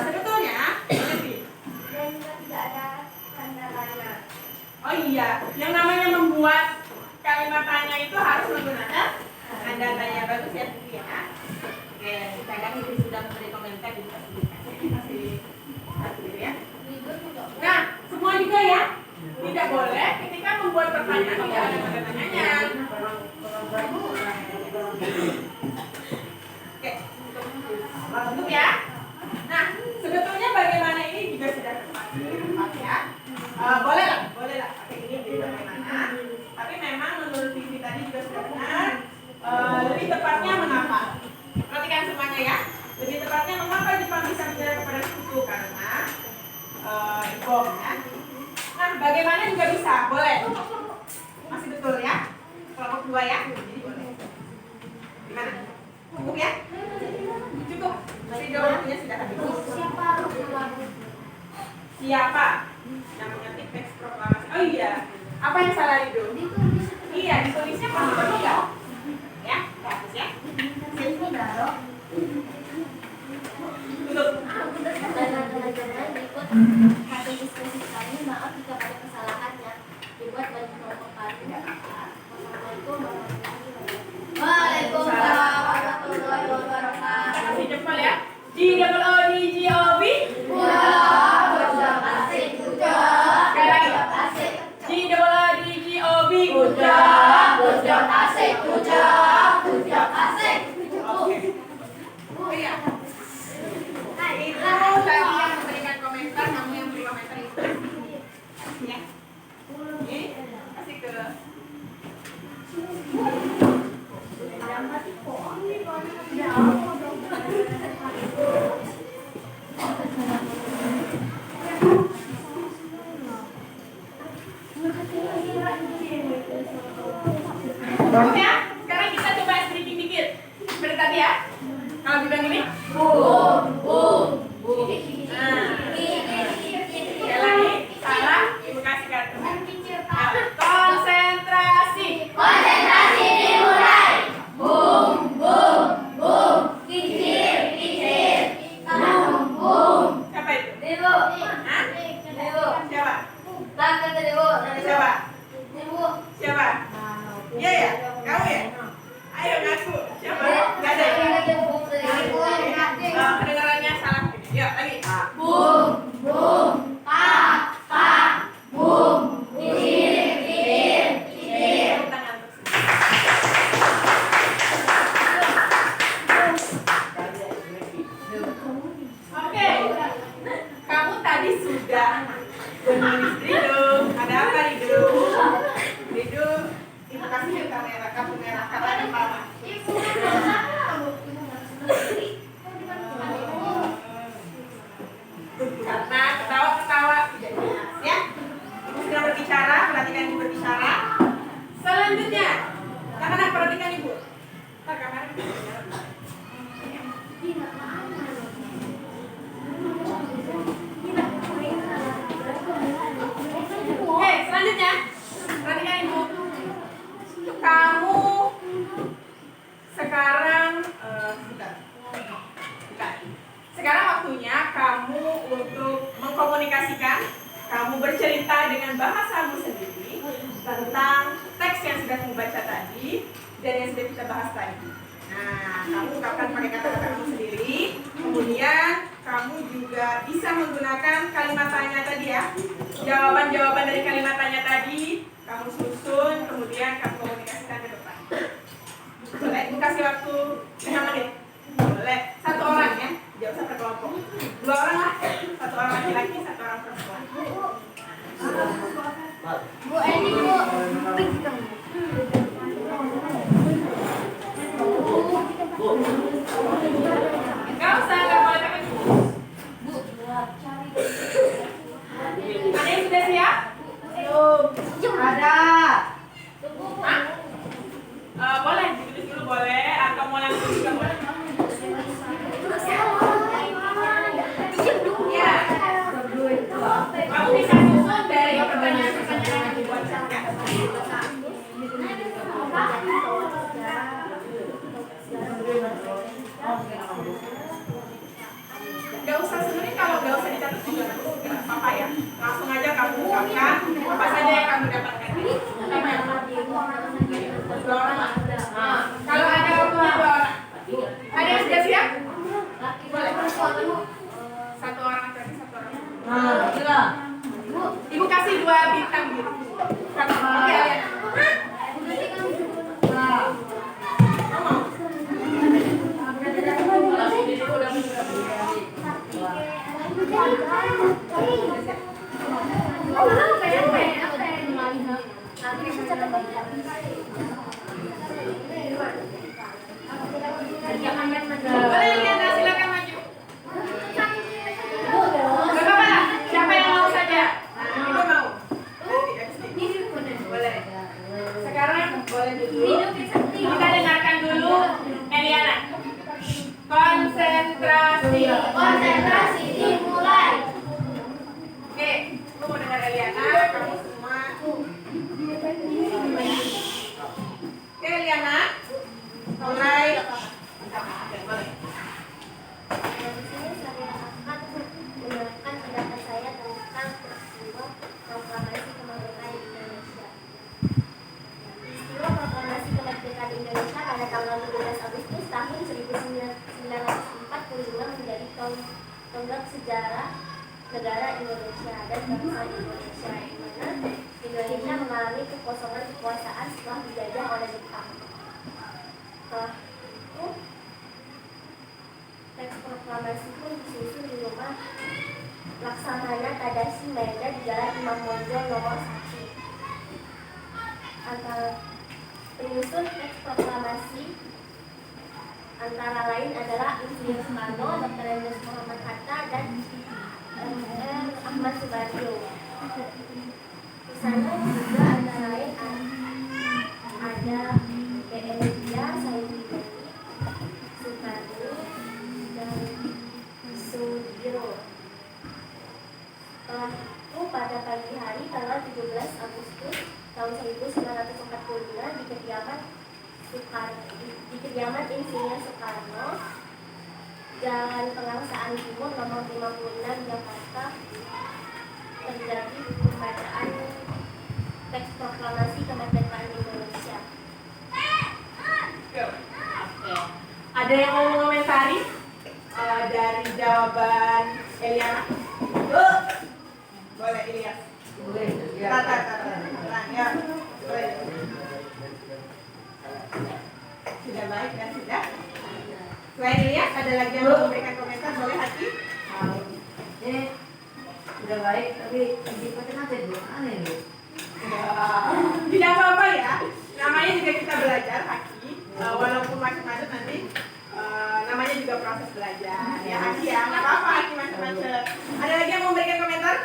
Sebetulnya, Levi. Dan juga tidak ada tanda tanya. Oh iya, yang namanya membuat kalimat tanya itu harus menggunakan tanda tanya. Bagus ya, Vivi ya. Oke, kadang itu sudah memberi komentar di masih ya. Nah, semua juga ya. Tidak boleh ketika membuat pertanyaan tidak ada tanda tanyanya. Oke, tutup ya. Nah, sebetulnya bagaimana ini juga sudah tepat ya. Boleh lah pakai ini jadi bagaimana. Tapi memang menurut Vivi tadi juga sudah benar. Lebih tepatnya mengapa? Perhatikan semuanya ya. Lebih tepatnya mengapa Jepang bisa menyerah kepada sekutu karena bom ya. Nah, bagaimana juga bisa? Boleh. Masih betul ya? Kelompok 2 ya. Jadi boleh. Gimana? Cukup ya? Cukup. Masih jauh waktunya sudah habis. Siapa yang mengetik teks proklamasi? Oh iya. Apa yang salah itu? Iya, ditulisnya pasti betul ya. Ya, bagus ya. Tutup. Teman-teman ikut hasil diskusi kami, maaf jika ada kesalahannya dibuat bagi kelompok kami. Assalamualaikum Waalaikumsalam warahmatullahi wabarakatuh. Kasih jempol ya. G-O-O-D-G-O-B. Sekali lagi. G-O-O-D-G-O-B. Oke. Iya. Nah, itu tadi yang memberikan komentar, kamu yang beri komentar itu. Ya. Ini kasih ke Cukup ya. Sekarang kita coba stripping dikit. Seperti tadi ya. Kalau bilang gini. Sekali lagi. Salah. Ibu kasih kartu. Konsentrasi. Siapa itu? Hah? Siapa? Siapa? Siapa? Iya ya? Kamu ya? Ayo ngaku. Siapa? Gak ada. Kedengarannya salah. Yuk lagi. Tepuk tangan untuk semua. Oke. Kamu tadi sudah menulis Rido. Ada apa Rido? Rido, ibu kasih ke kamera, kamu merah kata pertama. Karena ketawa-ketawa tidak jelas ya. Ibu sedang berbicara, perhatikan ibu berbicara. Selanjutnya, anak-anak perhatikan ibu. Ntar kamera berbicara. Oke, selanjutnya perhatikan ibu. Kamu sekarang bukan. Sekarang waktunya kamu untuk mengkomunikasikan, kamu bercerita dengan bahasamu sendiri tentang teks yang sudah kamu baca tadi dan yang sudah kita bahas tadi. Nah, kamu ungkapkan pakai kata-kata kamu sendiri. Kemudian kamu juga bisa menggunakan kalimat tanya tadi ya. Jawaban-jawaban dari kalimat tanya tadi kamu susun, kemudian kamu komunikasikan ke depan. Boleh? Ibu kasih waktu 5 menit. Boleh. 1 orang ya. Jangan usah per kelompok. 2 orang lah. 1 orang laki-laki, 1 orang perempuan. Bu Eni, Bu. Nggak usah, nggak boleh pakai jus. Ada yang sudah siap? Ada. Hah? Boleh, ditulis dulu boleh, atau mau langsung juga boleh. Ya. Kamu bisa susun dari pertanyaan-pertanyaan yang dibuat saja. Gak usah sebenarnya, kalau gak usah dicatat juga nggak apa-apa ya. Langsung aja kamu ungkapkan apa saja yang kamu dapatkan. Sama ya? Dua orang. Nah, kalau ada waktunya 2 orang. Ada yang sudah siap? Boleh. Satu orang laki-laki, satu orang. Nah, sudah. Ibu kasih 2 bintang gitu. Oke, ya. Nah. Boleh Liana, silakan maju. Gak apa-apa lah, siapa yang mau saja. Ibu mau. Nanti habis ini. Boleh. Sekarang boleh dulu. Kita dengarkan dulu Eliana. Konsentrasi. Konsentrasi dimulai. Oke, aku mau dengar Eliana. Kamu semua. Oke Eliana, mulai. Oke, boleh. Di sini saya akan menerangkan pendapat saya tentang peristiwa proklamasi kemerdekaan Indonesia. Peristiwa proklamasi kemerdekaan Indonesia pada tanggal 12 Agustus tahun 1945 menjadi tonggak sejarah negara Indonesia dan bangsa Indonesia, di mana Indonesia mengalami kekosongan kekuasaan setelah dijajah oleh Jepang. Setelah itu, teks proklamasi pun disusun di rumah Laksamana Tadashi Maeda di Jalan Imam Bonjol nomor 1. Antara penyusun teks proklamasi antara lain adalah Insinyur Soekarno, Dr. Andes Muhammad Hatta, dan Ahmad Subarjo. Di sana juga antara lain ada B.M. Dia, Sayyidina Soekarno, dan Sudiryo. Setelah itu pada pagi hari tanggal 17 Agustus tahun 1945 di kediaman Insinyur Soekarno, Jalan Pengangsaan Timur nomor 56 Jakarta, terjadi pembacaan teks proklamasi kemerdekaan Indonesia. Ada yang mau mengomentari dari jawaban Eliana? Boleh Ilyas. Boleh. Tata, ya. Boleh. Sudah baik kan sudah? Selain Ilyas, ada lagi yang mau memberikan komentar? Boleh Hati? Ini sudah baik, tapi dipakai nanti bu, aneh bu. Tidak apa-apa ya. Namanya juga kita belajar Haki. Walaupun macam-macam nanti namanya juga proses belajar. Ya Haki ya, nggak apa-apa Haki macam-macam. Ada lagi yang mau memberikan komentar?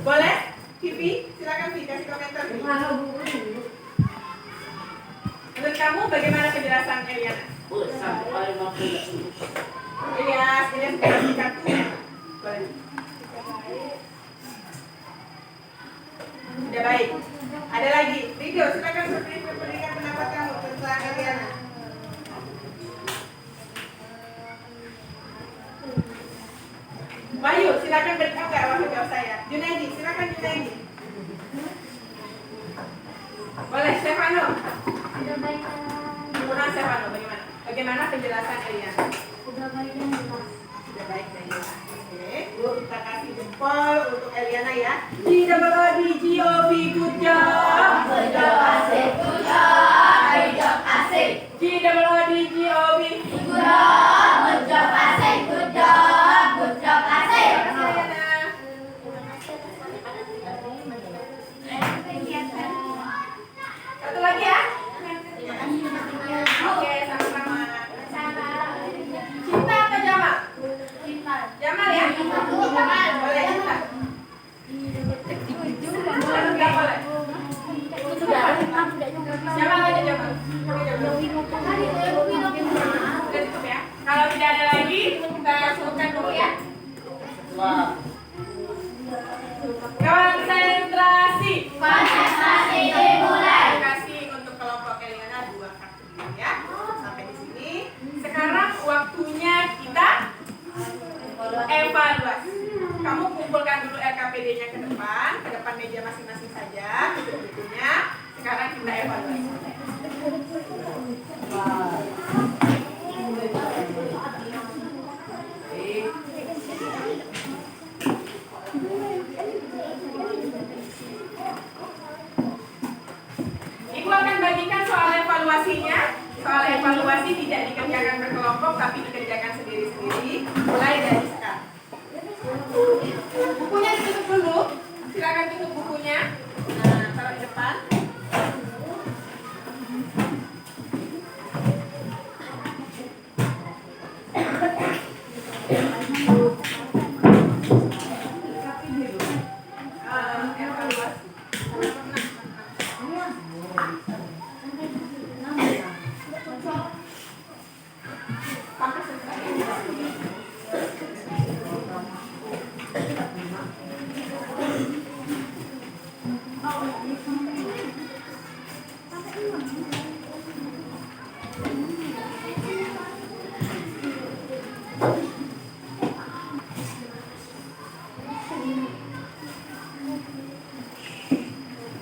Boleh? Vivi, silakan Vivi kasih komentar. Vi. Menurut kamu bagaimana penjelasan Eliana? Sampai makin Ilyas kasih kartu. Boleh. Sudah baik. Ada lagi. Ridho, silakan berikan pendapat kamu tentang Eliana. Bayu, silakan berikan waktu jawab saya. Junaidi, silakan Junaidi. Boleh, Stefano. Sudah baik Kurang Stefano, bagaimana? Bagaimana penjelasan Eliana? sudah baik dan jelas. Sudah baik dan jelas. Oke, kita kasih jempol untuk Eliana ya. GWOD, good job. Good job, asik. Good job. Good job, asik. GWOD, Good job. Good job, asik. Good job. Good job, asik. Eliana. Terima kasih atas pendapat dari Satu lagi ya. Terima kasih. Wah. Konsentrasi. Konsentrasi dimulai. Terima kasih untuk kelompok Eliana 2 kartu biru ya. Sampai di sini. Sekarang waktunya kita evaluasi. Kamu kumpulkan dulu LKPD-nya ke depan meja masing-masing saja, buku-bukunya. Sekarang kita evaluasi. Ibu akan bagikan soal evaluasinya. Soal evaluasi tidak dikerjakan berkelompok, tapi dikerjakan sendiri-sendiri. Mulai dari sekarang. Bukunya ditutup dulu. Silakan tutup bukunya. Nah, taruh di depan.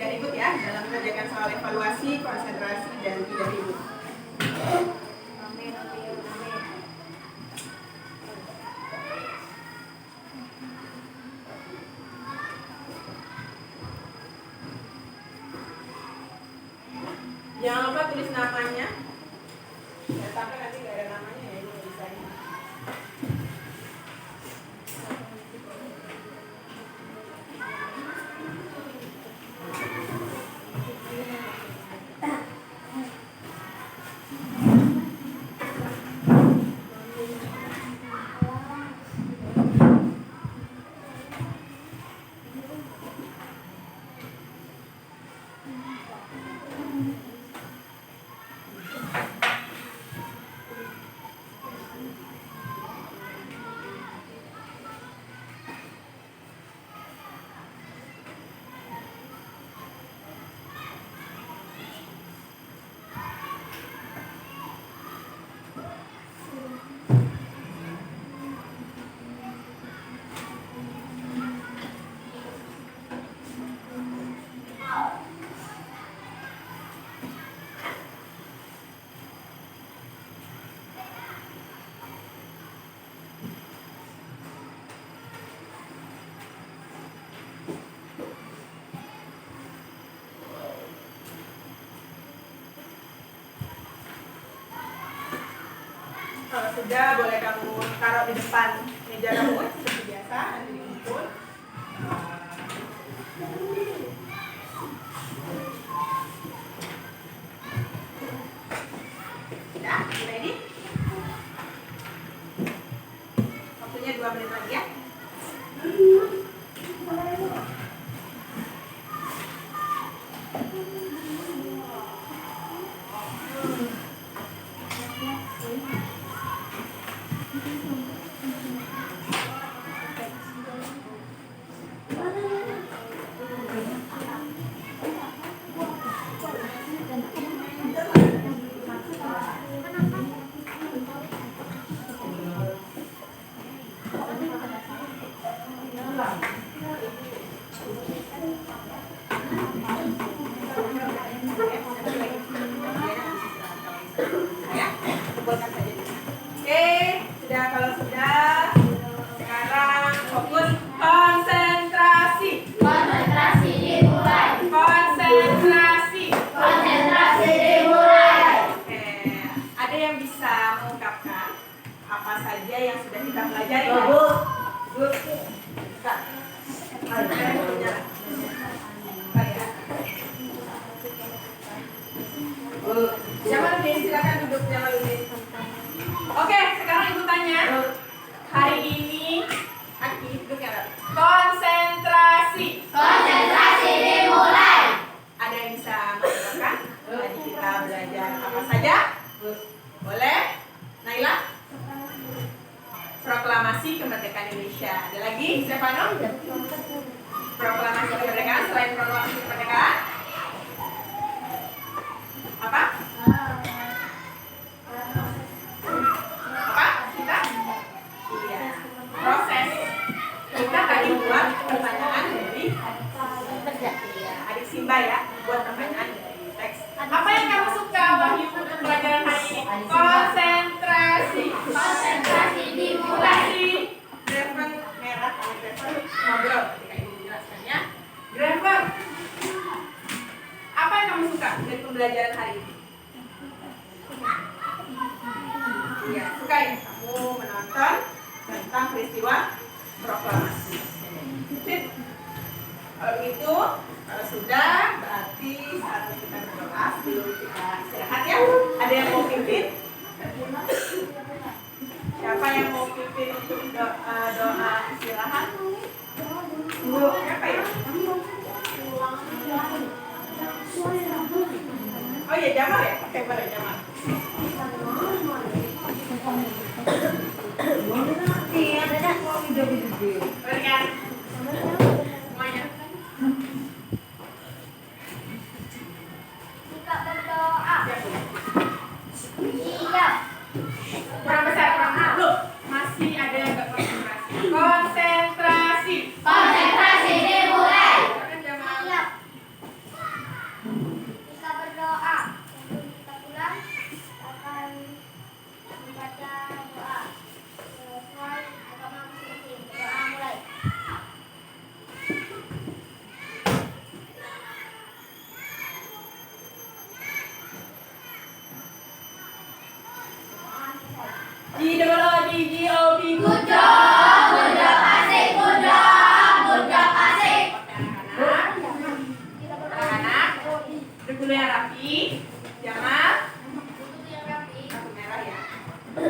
Dan ikut ya dalam mengerjakan soal evaluasi, konsentrasi, dan tidak ribut. Jangan lupa tulis namanya. Jangan sampai nanti nggak ada namanya ya, ini bisa. Kalau sudah, boleh kamu taruh di depan meja kamu seperti biasa, nanti dikumpul. Sudah, ready? Waktunya 2 menit lagi ya. Ya, kumpulkan saja. Oke, sudah, kalau sudah, sekarang fokus konsentrasi. Konsentrasi dimulai. Konsentrasi. Konsentrasi dimulai. Oke, ada yang bisa mengungkapkan apa saja yang sudah kita pelajari? Bagus. Kak. Jamaluddin, silakan duduk Jamaluddin. Oke, sekarang ibu tanya. Hari ini, Aki, duduk ya. Konsentrasi. Konsentrasi dimulai. Ada yang bisa mengungkapkan? Tadi kita belajar apa saja? Boleh? Naila? Proklamasi Kemerdekaan Indonesia. Ada lagi? Siapa dong? Proklamasi Kemerdekaan selain proklamasi kemerdekaan? Apa? Apa? Kita? Iya. Proses. Kita tadi buat pertanyaan dari adik Simba ya, buat pertanyaan dari teks. Apa yang kamu suka Wahyu untuk pelajaran hari ini? Konsentrasi. Konsentrasi dimulai. Driver merah, kalau driver ngobrol ketika ibu menjelaskannya. Driver, apa yang kamu suka dari pembelajaran hari ini? Iya, suka ya kamu menonton tentang peristiwa proklamasi. Sip. Kalau begitu, kalau sudah berarti saatnya kita berdoa sebelum kita istirahat ya. Ada yang mau pimpin? Siapa yang mau pimpin untuk doa istirahat? Siapa ya? Oh ya, Jamal ya? Oke, boleh Jamal. Boleh kan? Semuanya. Kita berdoa. Siap. Kurang besar, kurang loh. Masih ada yang nggak konsentrasi. Konsentrasi. Konsentrasi dimulai. Silakan Jamal. Siap. Kita berdoa. Sebelum kita pulang akan membaca doa sesuai agama masing-masing. Doa mulai. Good job, Good job, asik. Good job, asik. Anak-anak, duduk dulu yang rapi. Jamal, Duduk yang rapi. kartu merah ya.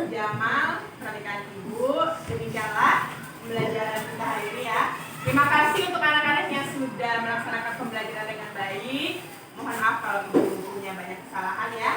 Jamal, perhatikan ibu. Demikianlah pembelajaran kita hari ini ya. Terima kasih untuk anak-anak yang sudah melaksanakan pembelajaran dengan baik. Mohon maaf kalau ibu punya banyak kesalahan ya.